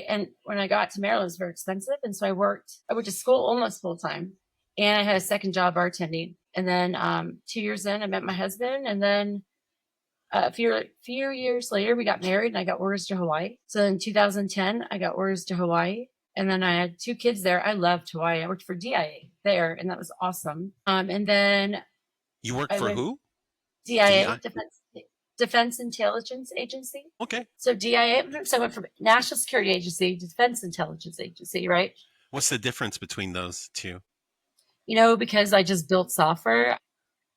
And when I got to Maryland, it was very expensive. And so I went to school almost full time. And I had a second job bartending. And then 2 years in, I met my husband. And then a few years later, we got married, and I got orders to Hawaii. So in 2010, I got orders to Hawaii. And then I had 2 kids there. I loved Hawaii. I worked for DIA there, and that was awesome. And then you worked for who? DIA, Defense Intelligence Agency. Okay. So DIA, so I went from National Security Agency to Defense Intelligence Agency, right? What's the difference between those two? Because I just built software.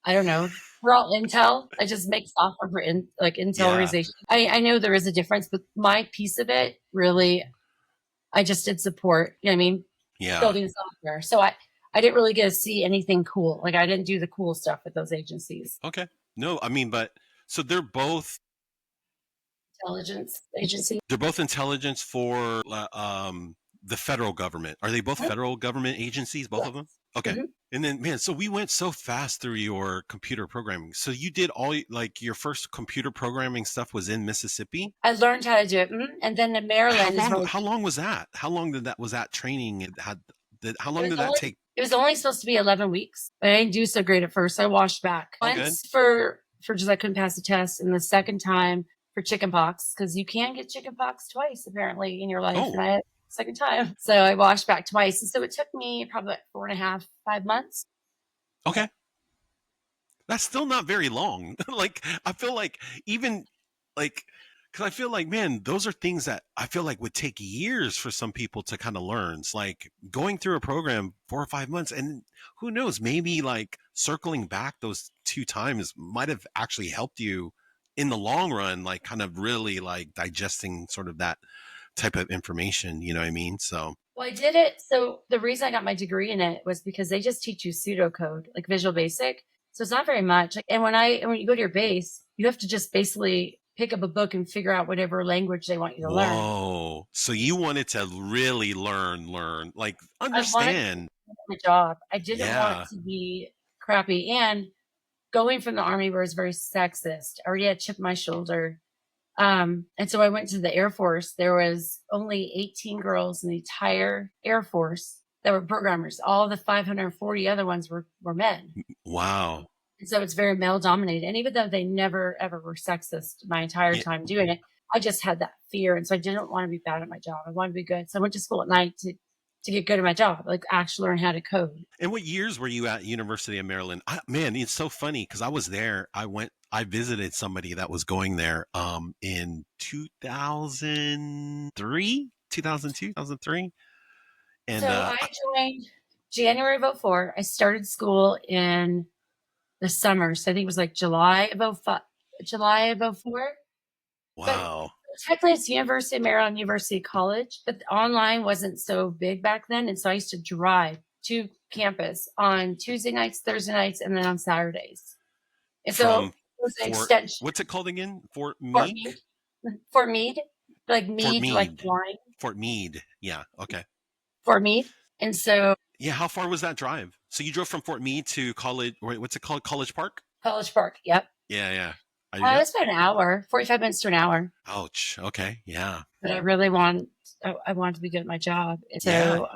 I don't know. We're all Intel. I just make software for Intel organization. I know there is a difference, but my piece of it really, I just did support. You know what I mean? Yeah. Building software. So I didn't really get to see anything cool. Like, I didn't do the cool stuff with those agencies. Okay. No, but so they're both intelligence agency. They're both intelligence for the federal government. Are they both federal government agencies, both of them? Okay. Mm-hmm. And then, man, so we went so fast through your computer programming. So you did your first computer programming stuff was in Mississippi? I learned how to do it. Mm-hmm. And then in Maryland. How long was that? How long was that training? How long did that take? It was only supposed to be 11 weeks. But I didn't do so great at first. I washed back. Once for just I couldn't pass the test. And the second time for chickenpox, because you can get chickenpox twice, apparently, in your life. Oh. And I had second time. So I washed back twice. And so it took me probably 4.5, 5 months. Okay. That's still not very long. I feel like even because I feel like, man, those are things that I feel like would take years for some people to kind of learn. It's like going through a program 4 or 5 months, and who knows, maybe circling back those 2 times might have actually helped you in the long run, kind of really digesting sort of that type of information, you know what I mean? So I did it. So the reason I got my degree in it was because they just teach you pseudocode, like Visual Basic. So it's not very much. And when you go to your base, you have to just basically pick up a book and figure out whatever language they want you to learn. Whoa. So you wanted to really learn, understand. My job. I didn't want it to be crappy. And going from the Army where it's very sexist, I already had a chip on my shoulder. And so I went to the Air Force. There was only 18 girls in the entire Air Force that were programmers. All the 540 other ones were men. Wow. And so it's very male dominated. And even though they never, ever were sexist my entire time doing it, I just had that fear. And so I didn't want to be bad at my job. I wanted to be good. So I went to school at night to get good at my job, actually learn how to code. And what years were you at University of Maryland? Man, it's so funny because I was there. I visited somebody that was going there in 2003, 2002, 2003. And so I joined January of 2004. I started school in the summer. So I think it was July of 2004. Wow. But technically it's University of Maryland, University College, but online wasn't so big back then. And so I used to drive to campus on Tuesday nights, Thursday nights, and then on Saturdays. And so From it was an Fort, extension. what's it called again? Fort Fort Meek? Meade. Fort Meade, like Fort mead, like Meade. wine. Fort Meade. Yeah. Okay. Fort Meade. And so Yeah. How far was that drive? So you drove from Fort Meade to College, wait, what's it called? College Park? College Park. Yep. Yeah. Yeah. Yep. It's about an hour, 45 minutes to an hour. Ouch. Okay. Yeah. But I wanted to be good at my job. And Yeah. so,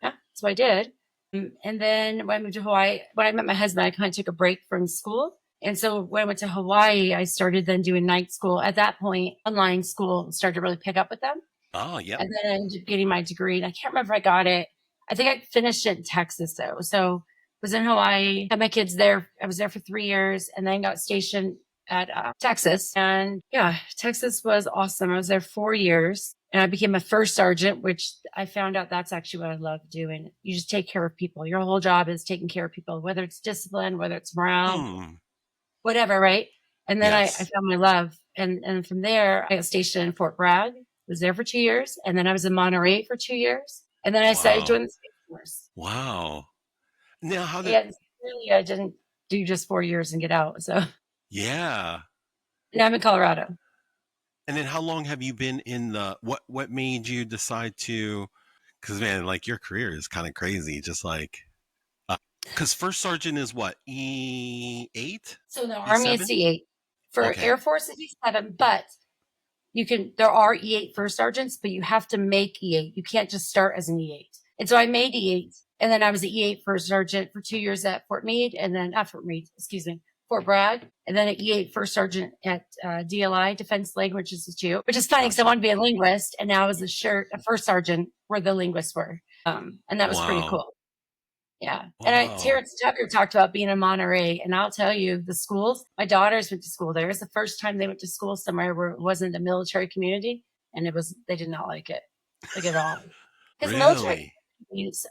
yeah, that's what I did. And then when I moved to Hawaii, when I met my husband, I kind of took a break from school. And so when I went to Hawaii, I started then doing night school. At that point, online school started to really pick up with them. Oh, yeah. And then I ended up getting my degree. And I can't remember if I got it. I think I finished it in Texas, though. So I was in Hawaii, had my kids there. I was there for 3 years and then got stationed at Texas. And yeah, Texas was awesome. I was there 4 years and I became a first sergeant, which I found out that's actually what I love doing. You just take care of people. Your whole job is taking care of people, whether it's discipline, whether it's morale, whatever, right? And then Yes. I found my love. And from there, I got stationed in Fort Bragg, was there for 2 years. And then I was in Monterey for 2 years. And then I decided to join the Space Force. Wow. Now, how did... Yeah, really, I didn't do just 4 years and get out. So Yeah. now I'm in Colorado. And then how long have you been in the... What made you decide to... Because, man, like, your career is kind of crazy. Just like... Because first sergeant is what? E8? So in the E7? Army, it's E8. For Okay. Air Force, it's E7. But there are E8 first sergeants, but you have to make E8. You can't just start as an E8. And so I made E8. And then I was an E8 first sergeant for 2 years at Fort Meade, and then not Fort Meade, excuse me, Fort Bragg, and then an E8 first sergeant at DLI, Defense Language Institute, which is funny because I wanted to be a linguist, and now I was a first sergeant where the linguists were. And that was pretty cool. Yeah. Wow. And Terrence Tucker talked about being in Monterey, and I'll tell you, the schools, my daughters went to school there. It was the first time they went to school somewhere where it wasn't a military community, and they did not like it, like at all. Because military communities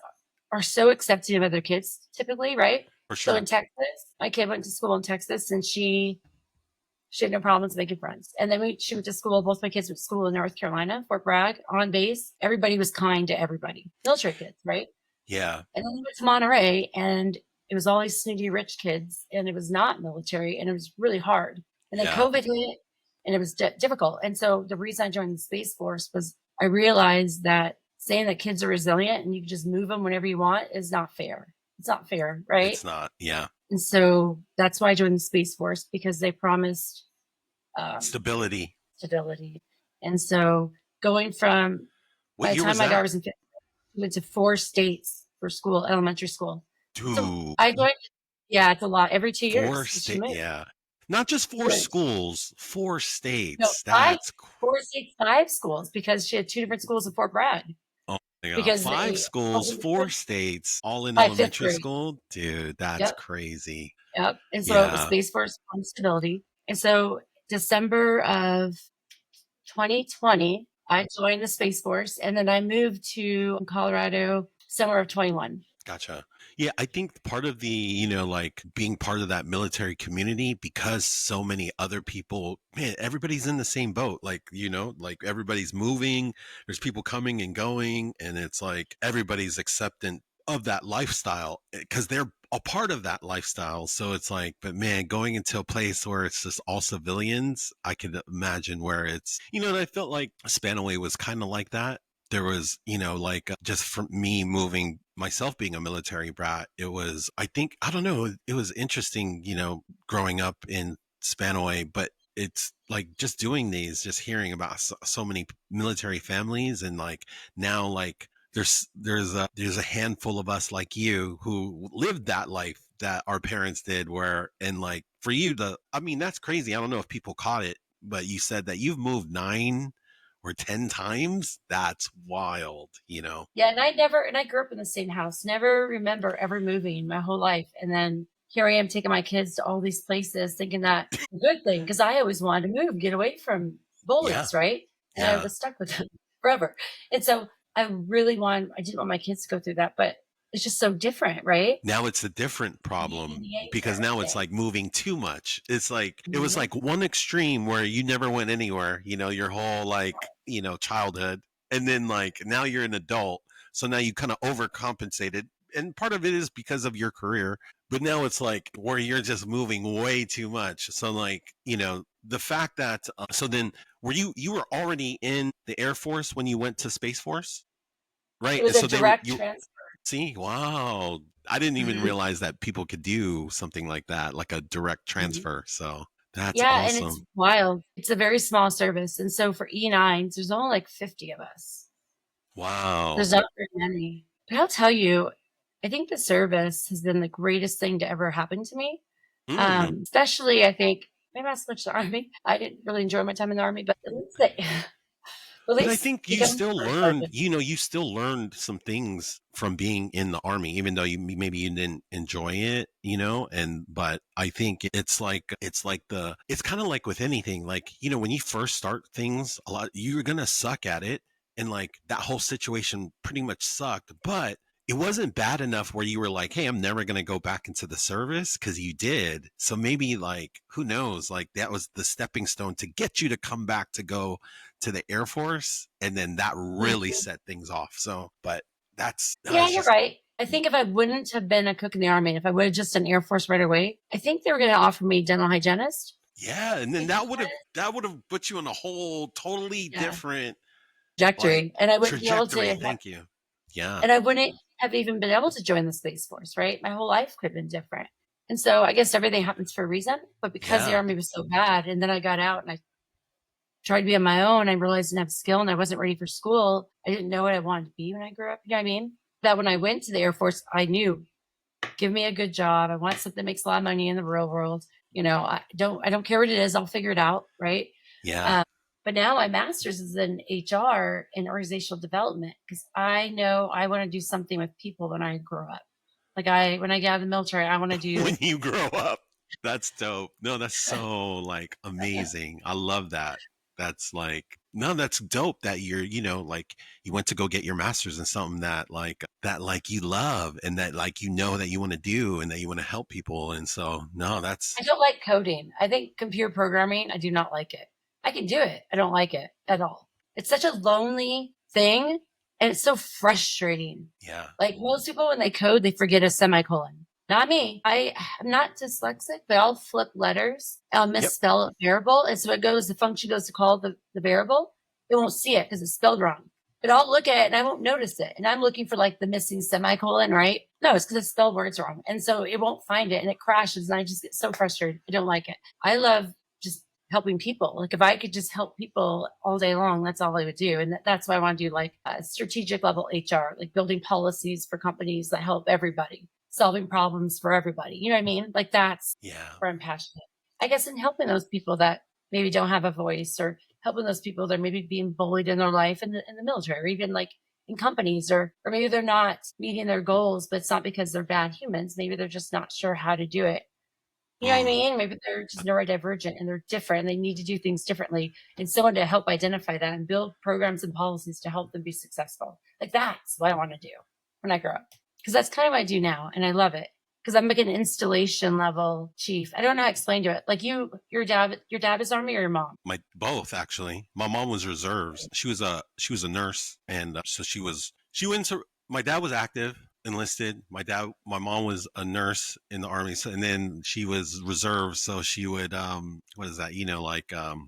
are so accepting of other kids, typically, right? For sure. So in Texas, my kid went to school in Texas, and she had no problems making friends. And then she went to school. Both my kids went to school in North Carolina, Fort Bragg, on base. Everybody was kind to everybody. Military kids, right? Yeah. And then we went to Monterey, and it was all these snooty rich kids, and it was not military, and it was really hard. And then COVID hit, and it was difficult. And so the reason I joined the Space Force was I realized that saying that kids are resilient and you can just move them whenever you want is not fair. It's not fair, right? It's not, yeah. And so that's why I joined the Space Force, because they promised stability. And so going from, by the time my daughter was in fifth, we went to 4 states for school, elementary school. Dude. So I joined, yeah, it's a lot. Every 2 years. 4 states, yeah. Not just 4 schools, 4 states. No, That's 4 states, 5 schools, because she had 2 different schools in Fort Bragg. Oh, because 5 schools, 4 states, all in elementary school. Dude, that's crazy. Yep. And so it was Space Force on stability. And so December of 2020, I joined the Space Force, and then I moved to Colorado summer of 21. Gotcha. Yeah, I think part of the, like being part of that military community, because so many other people, man, everybody's in the same boat. Like, like everybody's moving, there's people coming and going, and it's like everybody's acceptant of that lifestyle because they're a part of that lifestyle. So it's like, but man, going into a place where it's just all civilians, I could imagine where it's, and I felt like Spanaway was kind of like that. There was, like just from me moving, myself being a military brat, it was, I don't know, it was interesting, growing up in Spanaway, but it's like just doing these, just hearing about so many military families, and like now, like there's a handful of us like you who lived that life that our parents did, where, and like for you that's crazy. I don't know if people caught it, but you said that you've moved 9 or 10 times. That's wild, Yeah, and I grew up in the same house, never remember ever moving my whole life. And then here I am taking my kids to all these places, thinking that a good thing, because I always wanted to move, get away from bullies, right? And I was stuck with them forever. And so I didn't want my kids to go through that, but it's just so different, right? Now it's a different problem, because now it's like moving too much. It's like, it was like one extreme where you never went anywhere, your whole like, childhood. And then like, now you're an adult. So now you kind of overcompensated. And part of it is because of your career, but now it's like where you're just moving way too much. So like, the fact that, so then you were already in the Air Force when you went to Space Force, It right? And was a so direct you transfer. see, wow. I didn't even Mhm, realize that people could do something like that, like a direct mhm. transfer. So that's Yeah, and it's awesome. wild. It's a very small service, and so for E9s, there's only like 50 of us. Wow. There's not very many. But I'll tell you, I think the service has been the greatest thing to ever happen to me. Mm. Especially, I think maybe I switched the army. I didn't really enjoy my time in the army, but at least at But I least think you becoming still a learned, sergeant. you still learned some things from being in the army, even though maybe you didn't enjoy it, but I think it's kind of like with anything, like, when you first start things, a lot, you're going to suck at it. And like that whole situation pretty much sucked, but it wasn't bad enough where you were like, hey, I'm never going to go back into the service, because you did. So maybe, like, who knows, like that was the stepping stone to get you to come back to go to the Air Force, and then that really Mhm. set things off. So, but that's no, Yeah, it's you're just right. I think if I wouldn't have been a cook in the army, if I would have just done Air Force right away, I think they were going to offer me dental hygienist. yeah, and then Because, that would have put you in a whole totally yeah, different like trajectory, and I wouldn't be able trajectory. to Thank you. Yeah, and I wouldn't have even been able to join the Space Force, right? My whole life could have been different. And so I guess everything happens for a reason. But because the yeah. army was so bad, and then I got out and I tried to be on my own, I realized I didn't have skill and I wasn't ready for school. I didn't know what I wanted to be when I grew up. You know what I mean? That when I went to the Air Force, I knew, give me a good job. I want something that makes a lot of money in the real world. I don't care what it is. I'll figure it out. Right. Yeah. Um, but now my master's is in HR and organizational development because I know I want to do something with people when I grow up. When I get out of the military, I want to When do. you grow up, that's dope. No, that's so like amazing. I love that. That's like, no, that's dope that you're, like, you went to go get your master's in something that you love, and that like that you want to do, and that you want to help people. And so no, that's I don't like coding. I think computer programming, I do not like it. I can do it. I don't like it at all. It's such a lonely thing and it's so frustrating. yeah. Like most people, when they code, they forget a semicolon. Not me. I'm not dyslexic, but I'll flip letters. I'll Yep. misspell a variable. And so the function goes to call the variable. It won't see it because it's spelled wrong. But I'll look at it and I won't notice it. And I'm looking for like the missing semicolon, right? No, it's because I spelled words wrong. And so it won't find it and it crashes. And I just get so frustrated. I don't like it. I love just helping people. Like if I could just help people all day long, that's all I would do. And that's why I want to do like strategic level HR, like building policies for companies that help everybody, solving problems for everybody. You know what I mean? Like that's Yeah. where I'm passionate. I guess in helping those people that maybe don't have a voice, or helping those people that are maybe being bullied in their life in the military, or even like in companies, or maybe they're not meeting their goals, but it's not because they're bad humans. Maybe they're just not sure how to do it. You know what I Mm. mean? Maybe they're just neurodivergent and they're different and they need to do things differently. And someone to help identify that and build programs and policies to help them be successful. Like that's what I want to do when I grow up. Because that's kind of what I do now. And I love it. Because I'm like an installation level chief. I don't know how to explain to it. Like your dad is army or your mom? My both, actually. My mom was reserves. She was a nurse, and so she went to. My dad was active, enlisted. My mom was a nurse in the army, so, and then she was reserves. So she would, what is that?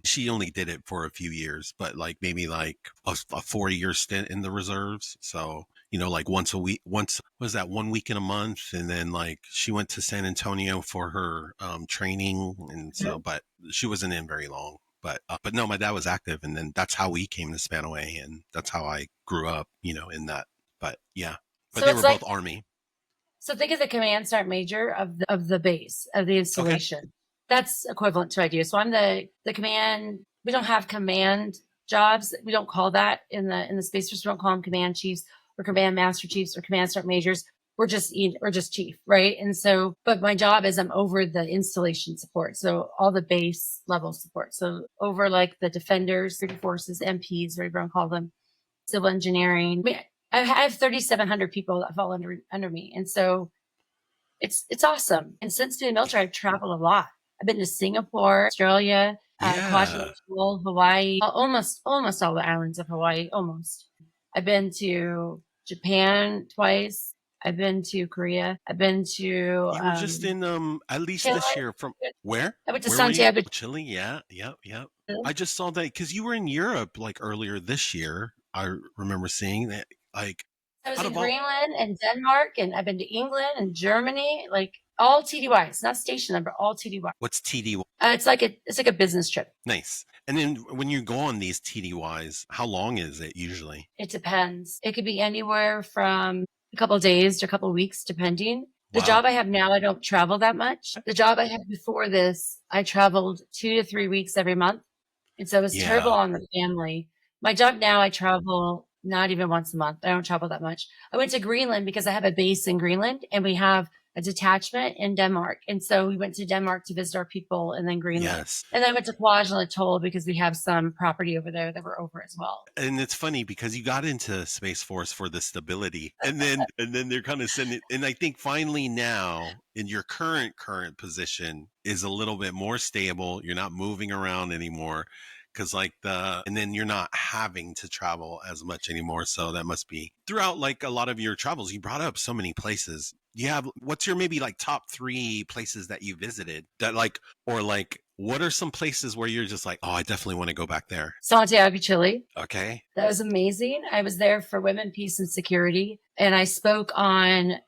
She only did it for a few years, but like maybe like a 4 year stint in the reserves. So like once a week, was that 1 week in a month, and then like she went to San Antonio for her training, and so, Mhm. but she wasn't in very long. But no, my dad was active, and then that's how we came to Spanaway, and that's how I grew up, in that. But yeah, but So they it's were like both army. So think of the command sergeant major of the base of the Okay. installation. That's equivalent to idea. So I'm the command. We don't have command jobs. We don't call that in the Space Force. We don't call them command chiefs or command master chiefs or command sergeant majors. We're just chief, right? And so, but my job is I'm over the installation support. So all the base level support. So over like the defenders, security forces, MPs, whatever you want to call them, civil engineering. I have 3,700 people that fall under me, and so it's awesome. And since doing military, I've traveled a lot. I've been to Singapore, Australia, Kwajalein Yeah. Atoll, Hawaii, almost all the islands of Hawaii. Almost. I've been to Japan twice. I've been to Korea. I've been to You were just in at least Chile. this year from where? I went to Where were you? Santiago. Chile? Yeah, yep, yep. I just saw that because you were in Europe like earlier this year. I remember seeing that. Like, I was out in of all, Greenland and Denmark, and I've been to England and Germany, like all TDY. It's not station number, all TDY. what's TD? It's like a business trip. Nice. And then when you go on these TDYs, how long is it usually? It depends. It could be anywhere from a couple of days to a couple of weeks, depending. The Wow. job I have now, I don't travel that much. The job I had before this, I traveled 2 to 3 weeks every month. And so it was terrible on the family. My job now, I travel not even once a month. I don't travel that much. I went to Greenland because I have a base in Greenland and we have a detachment in Denmark. And so we went to Denmark to visit our people and then Greenland. Yes. And then I went to Kwajalein Atoll because we have some property over there that we're over as well. And it's funny because you got into Space Force for the stability and then they're kind of sending, and I think finally now in your current position is a little bit more stable. You're not moving around anymore. Cause like and then you're not having to travel as much anymore. So that must be throughout like a lot of your travels. You brought up so many places. You have, what's your maybe like top 3 places that you visited that like, or like, what are some places where you're just like, oh, I definitely want to go back there? Santiago, Chile. Okay. That was amazing. I was there for Women, Peace, and Security. And I spoke on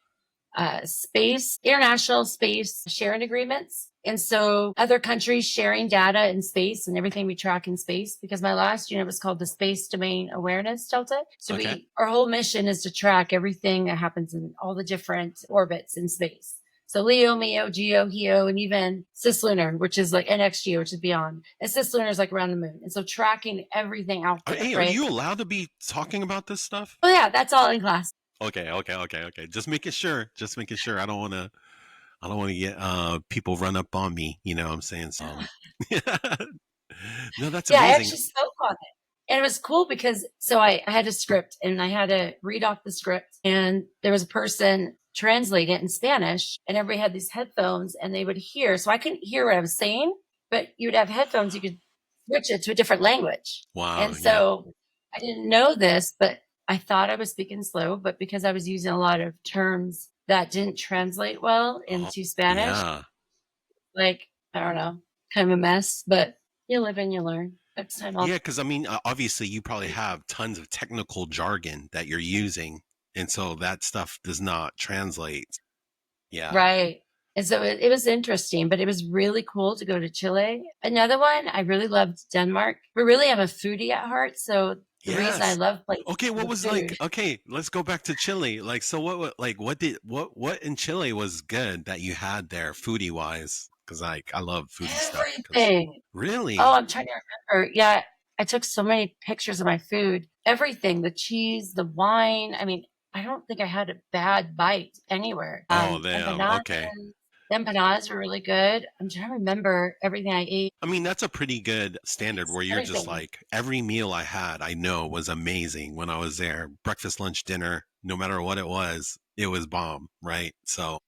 international space sharing agreements. And so other countries sharing data in space and everything we track in space, because my last unit was called the Space Domain Awareness Delta. So our whole mission is to track everything that happens in all the different orbits in space. So LEO, MEO, GEO, HEO, and even cislunar, which is like NXGEO, which is beyond. And cislunar is like around the moon. And so tracking everything out there. Hey, are you allowed to be talking about this stuff? Oh yeah, that's all in class. Okay. Just making sure. I don't want to get people run up on me. You know what I'm saying? So no, that's amazing. I actually spoke on it. And it was cool because I had a script and I had to read off the script and there was a person translate it in Spanish and everybody had these headphones and they would hear. So I couldn't hear what I was saying, but you would have headphones. You could switch it to a different language. Wow. And so I didn't know this, but I thought I was speaking slow, but because I was using a lot of terms that didn't translate well into Spanish, like, I don't know, kind of a mess, but you live and you learn. Next time because I mean, obviously you probably have tons of technical jargon that you're using. And so that stuff does not translate. Yeah. Right. And so it was interesting, but it was really cool to go to Chile. Another one, I really loved Denmark. We really am a foodie at heart. So the reason I love places. Okay, what was food. Like, okay, let's go back to Chile. Like, so what in Chile was good that you had there foodie wise? Because I love foodie stuff. Everything. Really? Oh, I'm trying to remember. Yeah, I took so many pictures of my food. Everything, the cheese, the wine. I mean, I don't think I had a bad bite anywhere. Okay. The empanadas were really good. I'm trying to remember everything I ate. I mean, that's a pretty good standard where you're just like, every meal I had, I know was amazing when I was there. Breakfast, lunch, dinner, no matter what it was bomb, right? So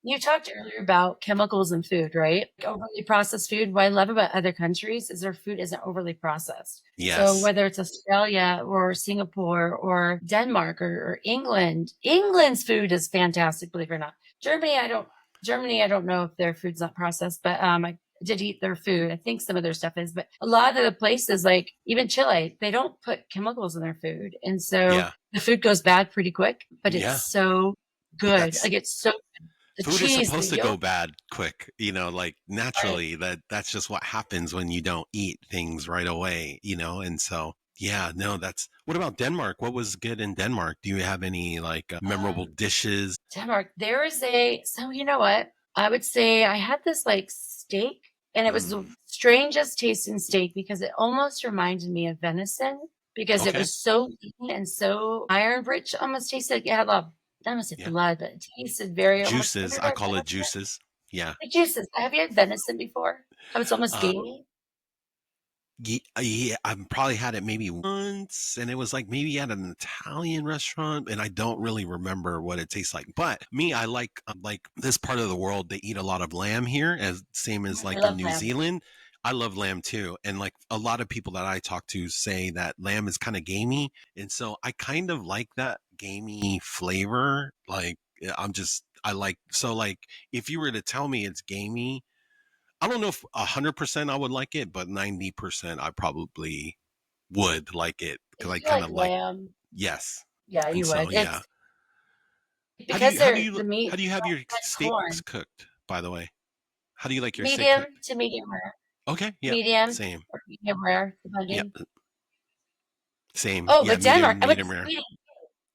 you talked earlier about chemicals in food, right? Overly processed food. What I love about other countries is their food isn't overly processed. Yes. So whether it's Australia or Singapore or Denmark or England, England's food is fantastic, believe it or not. Germany, I don't know if their food's not processed, but I did eat their food. I think some of their stuff is, but a lot of the places, like even Chile, they don't put chemicals in their food. And so the food goes bad pretty quick, but it's so good. Like it's so good. Food is supposed to go bad quick, you know, like naturally that's just what happens when you don't eat things right away, you know? And so, what about Denmark? What was good in Denmark? Do you have any like memorable dishes? Denmark, so you know what? I would say I had this like steak and it was the strangest tasting steak because it almost reminded me of venison because it was so lean and so iron rich, almost tasted like it had a lot of I must say blood, but it tasted very juices. I call it juices. Yeah. Like juices. Have you had venison before? How it's almost gamey? Yeah, I've probably had it maybe once, and it was like maybe at an Italian restaurant, and I don't really remember what it tastes like. But me, I like this part of the world. They eat a lot of lamb here, same as like in New Zealand. I love lamb too. And like a lot of people that I talk to say that lamb is kind of gamey. And so I kind of like that gamey flavor. Like I like, so like if you were to tell me it's gamey, I don't know if 100% I would like it, but 90% I probably would like it because If I you kind like of like, lamb, yes. yeah, And you so, would. yeah. It's because the How meat do you have your like steaks corn, cooked, by the way? How do you like your steak medium cooked? to medium rare, Okay. Yep. medium Same. or medium rare, Yep. depending. Same. Oh, Yeah. but Denmark, Medium, I went to medium rare. Sweden.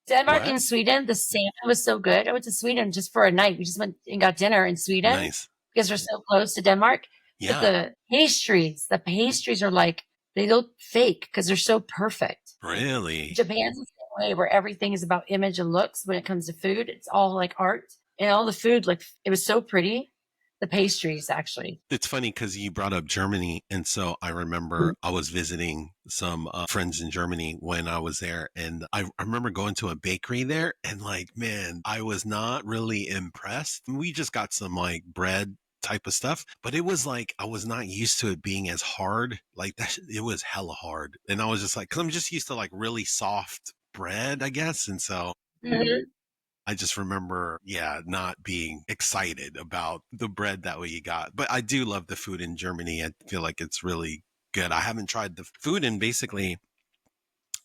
Denmark What? and Sweden, the salmon was so good. I went to Sweden just for a night. We just went and got dinner in Sweden Nice. because we're so close to Denmark. But Yeah. the pastries are like, they look fake because they're so perfect. Really? Japan's the same way where everything is about image and looks when it comes to food. It's all like art and all the food, like it was so pretty. The pastries actually. It's funny because you brought up Germany. And so I remember I was visiting some friends in Germany when I was there. And I remember going to a bakery there. And like, man, I was not really impressed. We just got some like bread type of stuff, but it was like I was not used to it being as hard. Like that, it was hella hard. And I was just like, because I'm just used to like really soft bread, I guess. And so Mhm. I just remember, yeah, not being excited about the bread that we got. But I do love the food in Germany. I feel like it's really good. I haven't tried the food in basically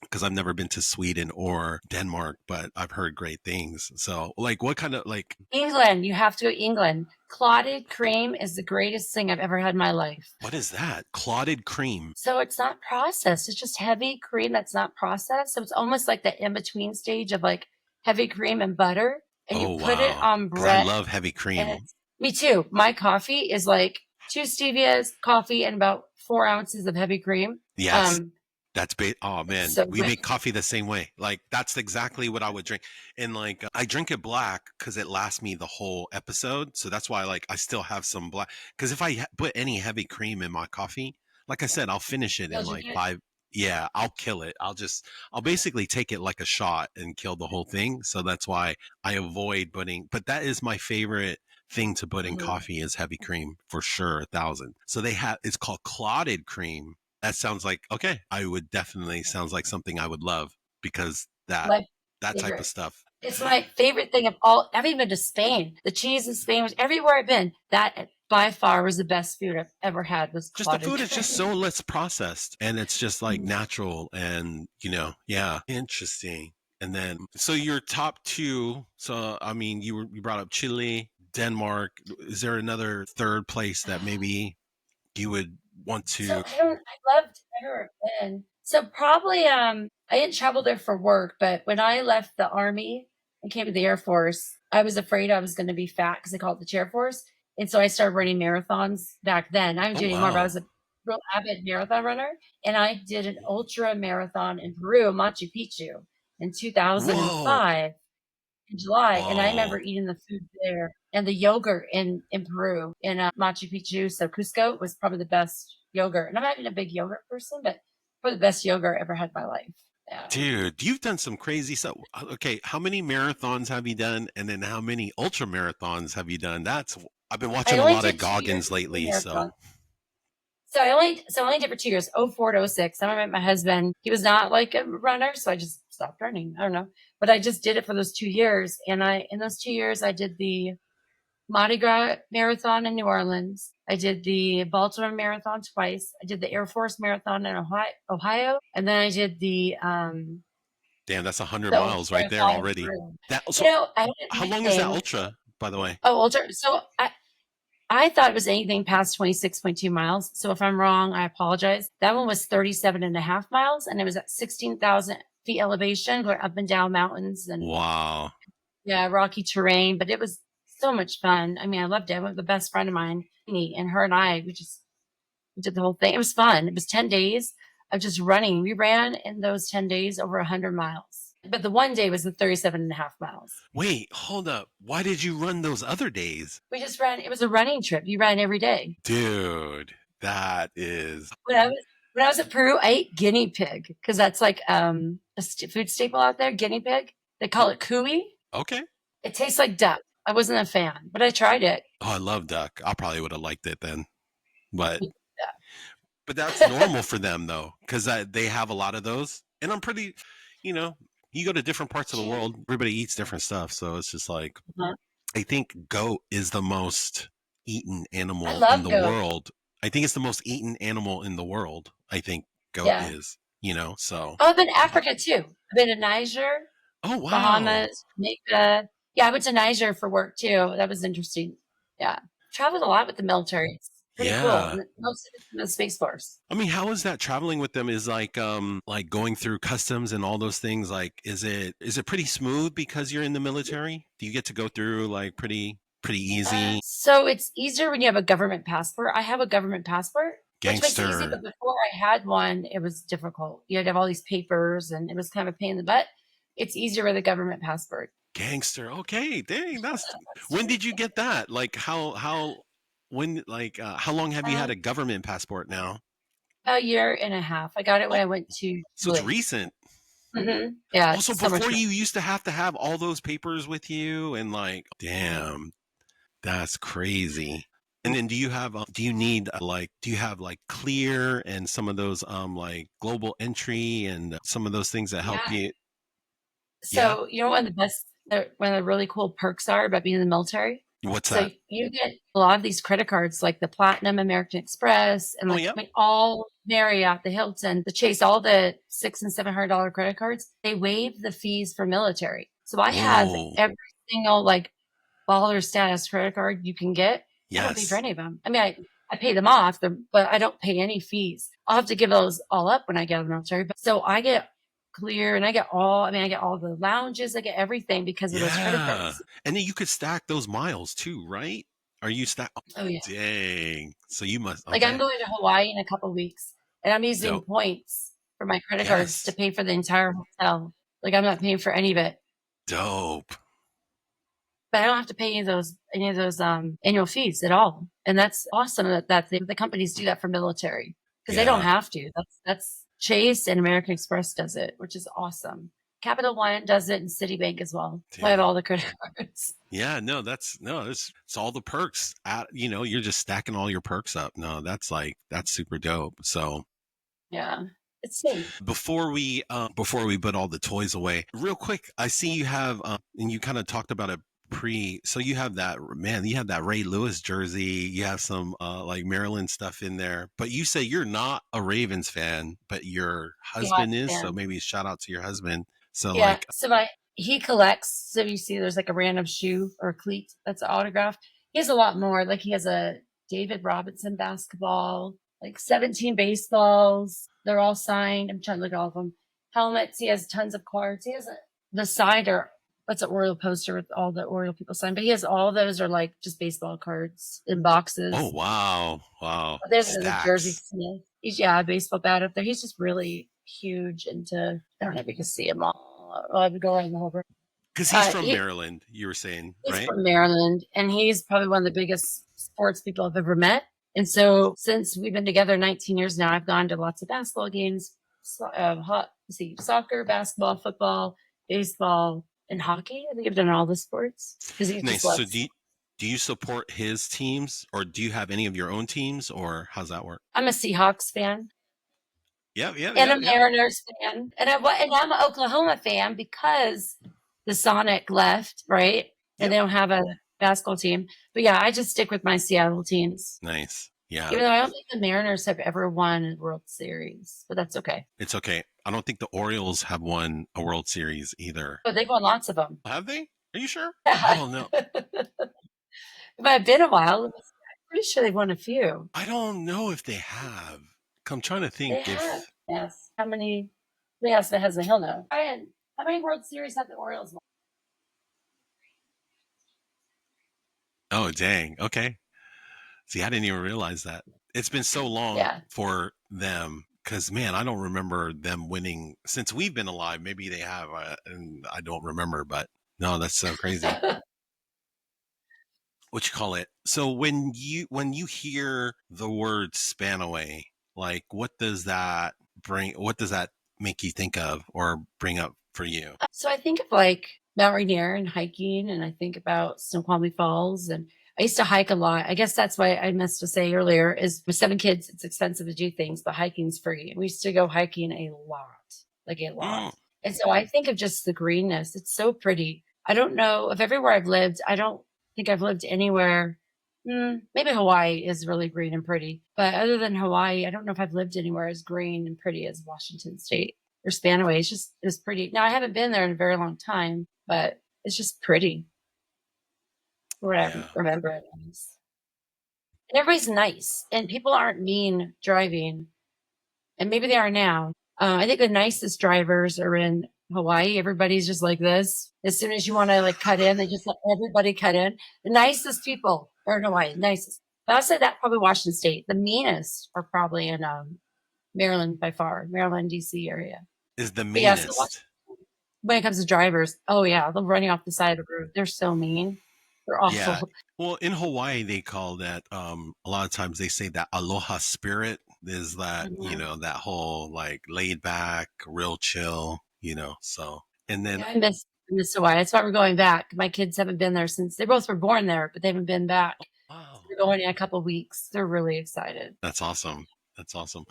because I've never been to Sweden or Denmark, but I've heard great things. So, like, what kind of like, England, you have to go to England. Clotted cream is the greatest thing I've ever had in my life. what is that? Clotted cream. So it's not processed. It's just heavy cream that's not processed. So it's almost like the in between stage of like heavy cream and butter. And you Oh, put it wow. on Because I bread. love heavy And cream. it's me too. My coffee is like 2 stevias, coffee, and about 4 ounces of heavy cream. Yes. Oh It's man, so we good. make coffee the same way. Like that's exactly what I would drink. And like I drink it black because it lasts me the whole episode. So that's why like I still have some black. Because if I put any heavy cream in my coffee, like I said, I'll finish it in You'll drink like it. 5. Yeah, I'll kill it. I'll basically take it like a shot and kill the whole thing. So that's why I avoid putting. But that is my favorite thing to put in Mhm. coffee is heavy cream for sure, 1,000. So it's called clotted cream. That sounds like okay. I would definitely sounds like something I would love because My that type of favorite. stuff. It's my favorite thing of all. I've even been to Spain. The cheese in Spain was everywhere I've been. That by far was the best food I've ever had. Was Just the clotted food is just so cream. less processed and it's just like natural and yeah, interesting. And then so your top two. So I mean, you brought up Chile, Denmark. Is there another third place that maybe you would want So to? I loved everywhere I've been. So probably I didn't travel there for work, but when I left the army and came to the Air Force, I was afraid I was going to be fat because they call it the Chair Force. And so I started running marathons back then. I don't Oh do it anymore, but I was wow! a real avid marathon runner. And I did an ultra marathon in Peru, Machu Picchu, in Whoa! 2005 in July, and I remember Whoa! eating the food there and the yogurt in Peru in Machu Picchu. So Cusco was probably the best yogurt, and I'm not even a big yogurt person, but probably the best yogurt I ever had in my life. Yeah, Dude, you've done some crazy stuff. Okay, how many marathons have you done? And then how many ultra marathons have you done? I've been I watching a only lot of did 2 years Goggins of lately, so marathon. So I only did for 2 years, '04 to '06. I met my husband. He was not like a runner, so I just stopped running. I don't know, but I just did it for those 2 years, and I in those 2 years I did the Mardi Gras Marathon in New Orleans. I did the Baltimore Marathon twice. I did the Air Force Marathon in Ohio, and then I did damn, that's 100 the Ultra miles right there Marathon in already. Peru. That You so know, I did how long is that anything. ultra, by the way? Oh, Ultra. So I thought it was anything past 26.2 miles. So if I'm wrong, I apologize. That one was 37.5 miles, and it was at 16,000 feet elevation, going up and down mountains and Wow. yeah, rocky terrain, but it was so much fun. I mean, I loved it. I went with the best friend of mine, me, and her and I, we did the whole thing. It was fun. It was 10 days of just running. We ran in those 10 days over 100 miles. But the one day was the 37.5 miles. Wait, hold up. Why did you run those other days? We just ran. It was a running trip. You ran every day. Dude, that is When I was at Peru, I ate guinea pig because that's like a food staple out there. Guinea pig. They call it cuy. okay. It tastes like duck. I wasn't a fan, but I tried it. Oh, I love duck. I probably would have liked it then. But Yeah. but that's normal for them though, because they have a lot of those. And I'm pretty, you know, you go to different parts of the world, everybody eats different stuff. So it's just like, Uh-huh. I think goat is the most eaten I animal in love the goat. world. I think it's the most eaten animal in the world. I think goat Yeah. is, so. Oh, I've been to Africa too. I've been to Niger, Oh, wow. Bahamas, Jamaica. Yeah, I went to Niger for work too. That was interesting. Yeah. Traveled a lot with the military. It's pretty cool. Yeah. And most of it's in the Space Force. I mean, how is that traveling with them is like going through customs and all those things? Like, is it pretty smooth because you're in the military? Do you get to go through like pretty easy? So it's easier when you have a government passport. I have a government passport, which makes it easy. Gangster. But before I had one, it was difficult. You had to have all these papers, and it was kind of a pain in the butt. It's easier with a government passport. Gangster. Okay, dang, that's That's when true. did you get that? Like when how long have you had Uh, a government passport now? a year and a half. I got it when Oh, I went to so it's Chile. recent. Yeah, Also, it's so much before fun. you used to have all those papers with you and like, damn, that's crazy. And then do you need do you have like clear and some of those like global entry and some of those things that help Yeah. you? Yeah. So, you know, one of the really cool perks are about being in the military? What's So that? you get a lot of these credit cards, like the Platinum, American Express, and Oh, like yeah. I mean, all Marriott, the Hilton, the Chase, all the $600 and $700 credit cards. They waive the fees for military. So I have Whoa. every single like baller status credit card you can get. I don't pay for Yes. any of them. I mean, I pay them off, but I don't pay any fees. I'll have to give those all up when I get out of the military. But so I get clear and I get all the lounges, I get everything because of those credit Yeah. cards. And then you could stack those miles too, right? Are you stack? Oh, Oh, yeah. dang. So you must. Like I'm Okay. going to Hawaii in a couple of weeks and I'm using Dope. points for my credit cards to Yes. pay for the entire hotel. Like I'm not paying for any of it, Dope. but I don't have to pay any of those annual fees at all. And that's awesome that the companies do that for military because they don't Yeah. have to. That's Chase and American Express does it, which is awesome. Capital One does it and Citibank as well. So I have Dang. all the credit cards. Yeah, no, it's all the perks. You're just stacking all your perks up. No, that's super dope. So Yeah. It's safe. before we put all the toys away, real quick, I see you have and you kind of talked about it so you have that Ray Lewis jersey, you have some like Maryland stuff in there, but you say you're not a Ravens fan, but your Yeah. husband is, so And maybe shout out to your husband. So yeah. like, So he collects. So you see there's like a random shoe or cleat that's autographed. He has a lot more. Like he has a David Robinson basketball, like 17 baseballs. They're all signed. I'm trying to look at all of them. Helmets. He has tons of cards. He has the side or what's an Oriole poster with all the Oriole people signed. But he has all those are like just baseball cards in oh, boxes. wow, wow, There's a Jersey stacks. Smith. Yeah, a baseball bat up there. He's just really huge into. I don't know if you can see him all. I would go around the whole room. Because he's from He Maryland, you were saying, he's right? from Maryland, and he's probably one of the biggest sports people I've ever met. And so, since we've been together 19 years now, I've gone to lots of basketball games, soccer, basketball, football, baseball, and hockey. I think I've done all the sports because he Nice. just So loves. do you support his teams, or do you have any of your own teams, or how's that work? I'm a Seahawks fan. Yep, yep, And yep, a yep. Mariners fan, and I'm an Oklahoma fan because the Sonic left, right? And Yep. they don't have a basketball team. But yeah, I just stick with my Seattle teams, Nice. Yeah. even though I don't think the Mariners have ever won a World Series, but that's okay. It's okay. I don't think the Orioles have won a World Series either. But they've won lots of them. Have they? Are you sure? I It don't know. might have been a while. I'm pretty sure they've won a few. I don't know if they have. I'm trying to They think have. if. Yes. How many? They asked my husband. He'll know. Brian, how many World Series have the Orioles won? Oh, dang. Okay. See, I didn't even realize that. It's been so long Yeah. for them because, man, I don't remember them winning since we've been alive. Maybe they have, and I don't remember, but no, that's so crazy. What you call it? So when you hear the word Spanaway, like what does that make you think of or bring up for you? So I think of like Mount Rainier and hiking, and I think about Snoqualmie Falls, and I used to hike a lot. I guess that's why I missed to say earlier is with 7 kids, it's expensive to do things, but hiking's free. We used to go hiking a lot, like a lot. Mm, And so I think of just the greenness. It's so pretty. I don't know of everywhere I've lived. I don't think I've lived anywhere. Maybe Hawaii is really green and pretty, but other than Hawaii, I don't know if I've lived anywhere as green and pretty as Washington State or Spanaway. It's pretty. Now I haven't been there in a very long time, but it's just pretty. What I yeah. remember it is. And everybody's nice, and people aren't mean driving, and maybe they are now. I think the nicest drivers are in Hawaii. Everybody's just like this. As soon as you want to like cut in, they just let everybody cut in. The nicest people are in Hawaii. Nicest. But I'll say that probably Washington State. The meanest are probably in Maryland by far, Maryland, DC area. Is the But yeah, so meanest. when it comes to drivers, oh yeah, they'll run you off the side of the road. They're so mean. They're Yeah. awful. Well, in Hawaii, they call that, a lot of times they say that aloha spirit is that, Mhm. that whole like laid back, real chill, so, and then, Yeah, I miss Hawaii. That's why we're going back. My kids haven't been there since they both were born there, but they haven't been back. So wow, we're going in a couple weeks. They're really excited. that's awesome. That's awesome.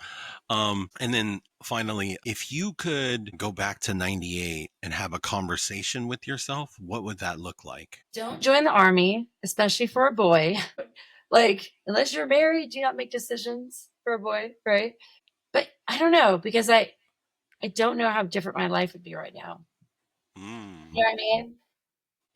And then finally, if you could go back to 98 and have a conversation with yourself, what would that look like? Don't join the army, especially for a boy. Like, unless you're married, do not make decisions for a boy, right? But I don't know because I don't know how different my life would be right now. Mm, You know what I mean?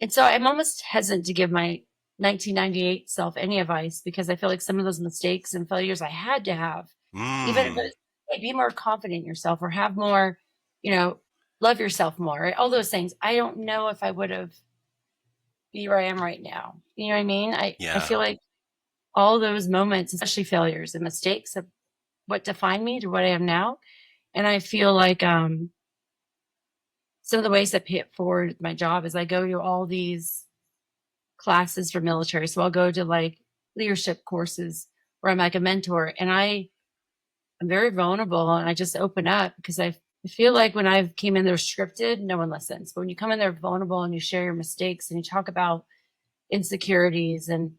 And so I'm almost hesitant to give my 1998 self any advice because I feel like some of those mistakes and failures I had to have, even if mm, it's, hey, be more confident in yourself or have more, you know, love yourself more, right? All those things. I don't know if I would have be where I am right now. You know what I mean? I yeah. feel like all those moments, especially failures and mistakes, of what defined me to what I am now. And I feel like some of the ways that pay it forward my job is I go to all these classes for military. So I'll go to like leadership courses where I'm like a mentor and I'm very vulnerable and I just open up because I feel like when I came in there scripted, no one listens. But when you come in there vulnerable and you share your mistakes and you talk about insecurities and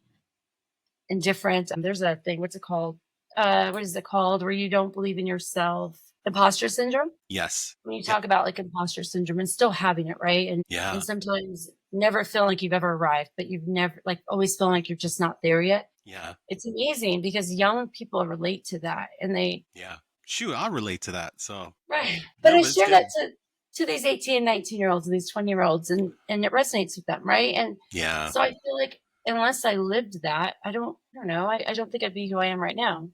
different, there's a thing, what's it called? What is it called? Where you don't believe in yourself, imposter syndrome. Yes. When you Yep. talk about like imposter syndrome and still having it, right? And Yeah. sometimes never feeling like you've ever arrived, but you've never like always feeling like you're just not there yet. Yeah. It's amazing because young people relate to that and they Yeah. Shoot, I relate to that. So, right. But I no, it's share that good. to these 18 and 19-year-olds and these 20-year-olds and it resonates with them, right? And Yeah. so I feel like unless I lived that, I don't know. I don't think I'd be who I am right now.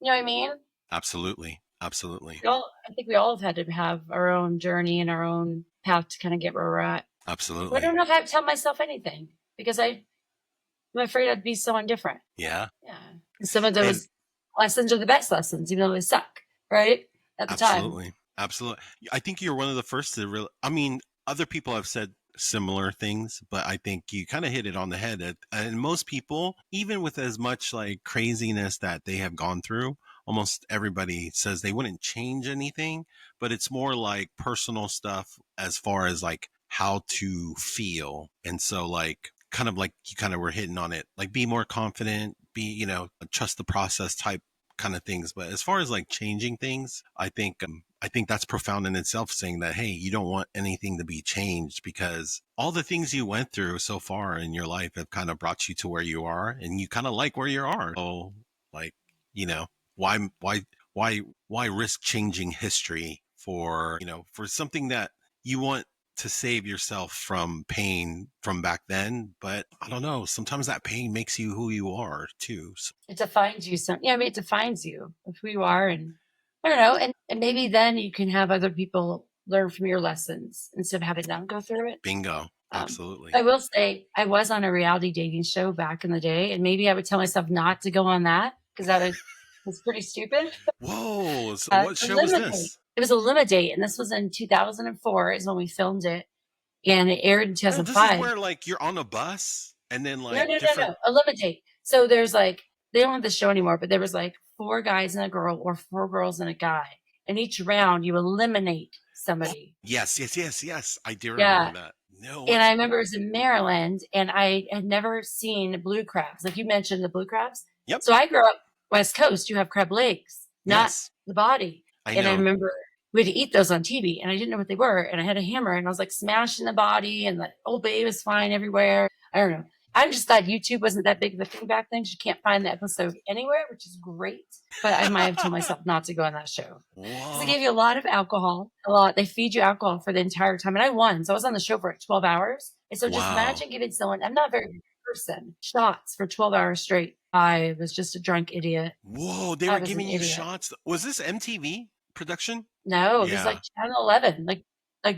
You know what I mean? Absolutely. Absolutely. I think we all have had to have our own journey and our own path to kind of get where we're at. But I Absolutely. don't know if I tell myself anything because I'm afraid I'd be someone different. Yeah. Yeah. And some of And those lessons are the best lessons, even though they suck, right? At the time. absolutely. Absolutely. I think you're one of the first to really, I mean, other people have said similar things, but I think you kind of hit it on the head. And most people, even with as much like craziness that they have gone through, almost everybody says they wouldn't change anything, but it's more like personal stuff as far as like how to feel. And so, like, kind of like you kind of were hitting on it, like be more confident, be, trust the process type kind of things. But as far as like changing things, I think that's profound in itself, saying that, hey, you don't want anything to be changed because all the things you went through so far in your life have kind of brought you to where you are, and you kind of like where you are. So, like, you know, why why why why risk changing history for, for something that you want to save yourself from pain from back then? But I don't know, sometimes that pain makes you who you are too. So, It defines you some yeah, I mean it defines you of who you are and I don't know, and maybe then you can have other people learn from your lessons instead of having them go through it. bingo. Um, Absolutely. I will say I was on a reality dating show back in the day, and maybe I would tell myself not to go on that because was pretty stupid. Whoa. So what show was Eliminate. this? It was Eliminate, and this was in 2004 is when we filmed it, and it aired in Oh, this is 2005. where like you're on a bus and then No, like no, no, different. no. Eliminate. So there's like they don't have the show anymore, but there was like 4 guys and a girl or 4 girls and a guy, and each round you eliminate Oh, somebody. yes, yes, yes, yes. I do remember Yeah. that. No, And what? I remember it was in Maryland, and I had never seen blue crabs. Like you mentioned, the blue crabs. Yep. So I grew up West Coast. You have crab legs, not Yes. the body. I And I know. remember we had to eat those on TV, and I didn't know what they were. And I had a hammer, and I was like smashing the body, and the Old Bay was flying everywhere. I don't know. I just thought YouTube wasn't that big of a thing back then. You can't find the episode anywhere, which is great. But I might have told myself not to go on that show because they Whoa. gave you a lot of alcohol, a lot. They feed you alcohol for the entire time. And I won. So I was on the show for like 12 hours. And so just Wow. imagine giving someone, I'm not a very good person, shots for 12 hours straight. I was just a drunk idiot. Whoa. They I were was an giving you idiot. shots. Was this MTV production? No, it was Yeah. like Channel 11, like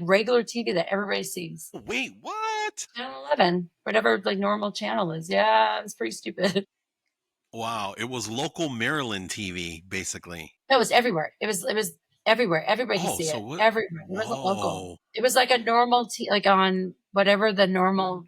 regular TV that everybody sees. Wait, what? Channel 11, whatever like normal channel is. Yeah, it was pretty stupid. Wow. It was local Maryland TV, basically. No, it was everywhere. It was everywhere. Everybody could Oh, see so it. what? Everywhere. It wasn't local. Whoa. It was like a normal like on whatever the normal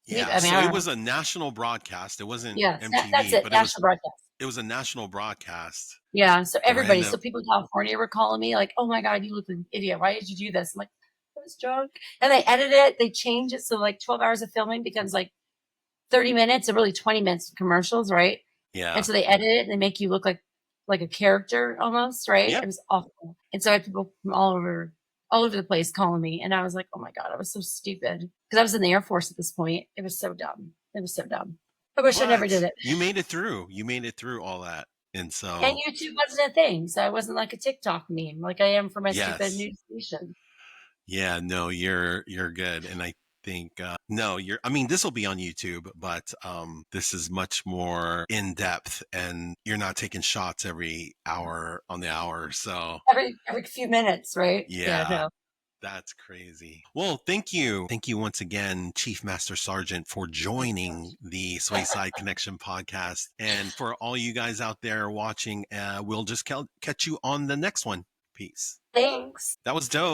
TV. Yeah. I mean, So I it don't know. was a national broadcast. It wasn't Yes, that's MTV, it. but National broadcast. it was a national broadcast. Yeah. So everybody, Random. so people in California were calling me like, "Oh my God, you look like an idiot. Why did you do this?" I'm like, "I was drunk." And they edit it. They change it so like 12 hours of filming becomes like 30 minutes or really 20 minutes of commercials, right? And Yeah. so they edit it and they make you look like a character almost, right? It Yep. was awful. And so I had people from all over the place calling me. And I was like, oh my God, I was so stupid. Because I was in the Air Force at this point. It was so dumb. It was so dumb. I wish I never did But it. you made it through. You made it through all that. And And so, YouTube wasn't a thing. So I wasn't like a TikTok meme like I am for my stupid yes. news station. Yeah, no, you're good. And I think no, I mean this will be on YouTube, but this is much more in depth and you're not taking shots every hour on the hour. So, Every few minutes, right? Yeah, yeah. no. That's crazy. Well, thank you. Thank you once again, Chief Master Sergeant, for joining the Swayside Connection podcast. And for all you guys out there watching, we'll just catch you on the next one. Peace. Thanks. That was dope.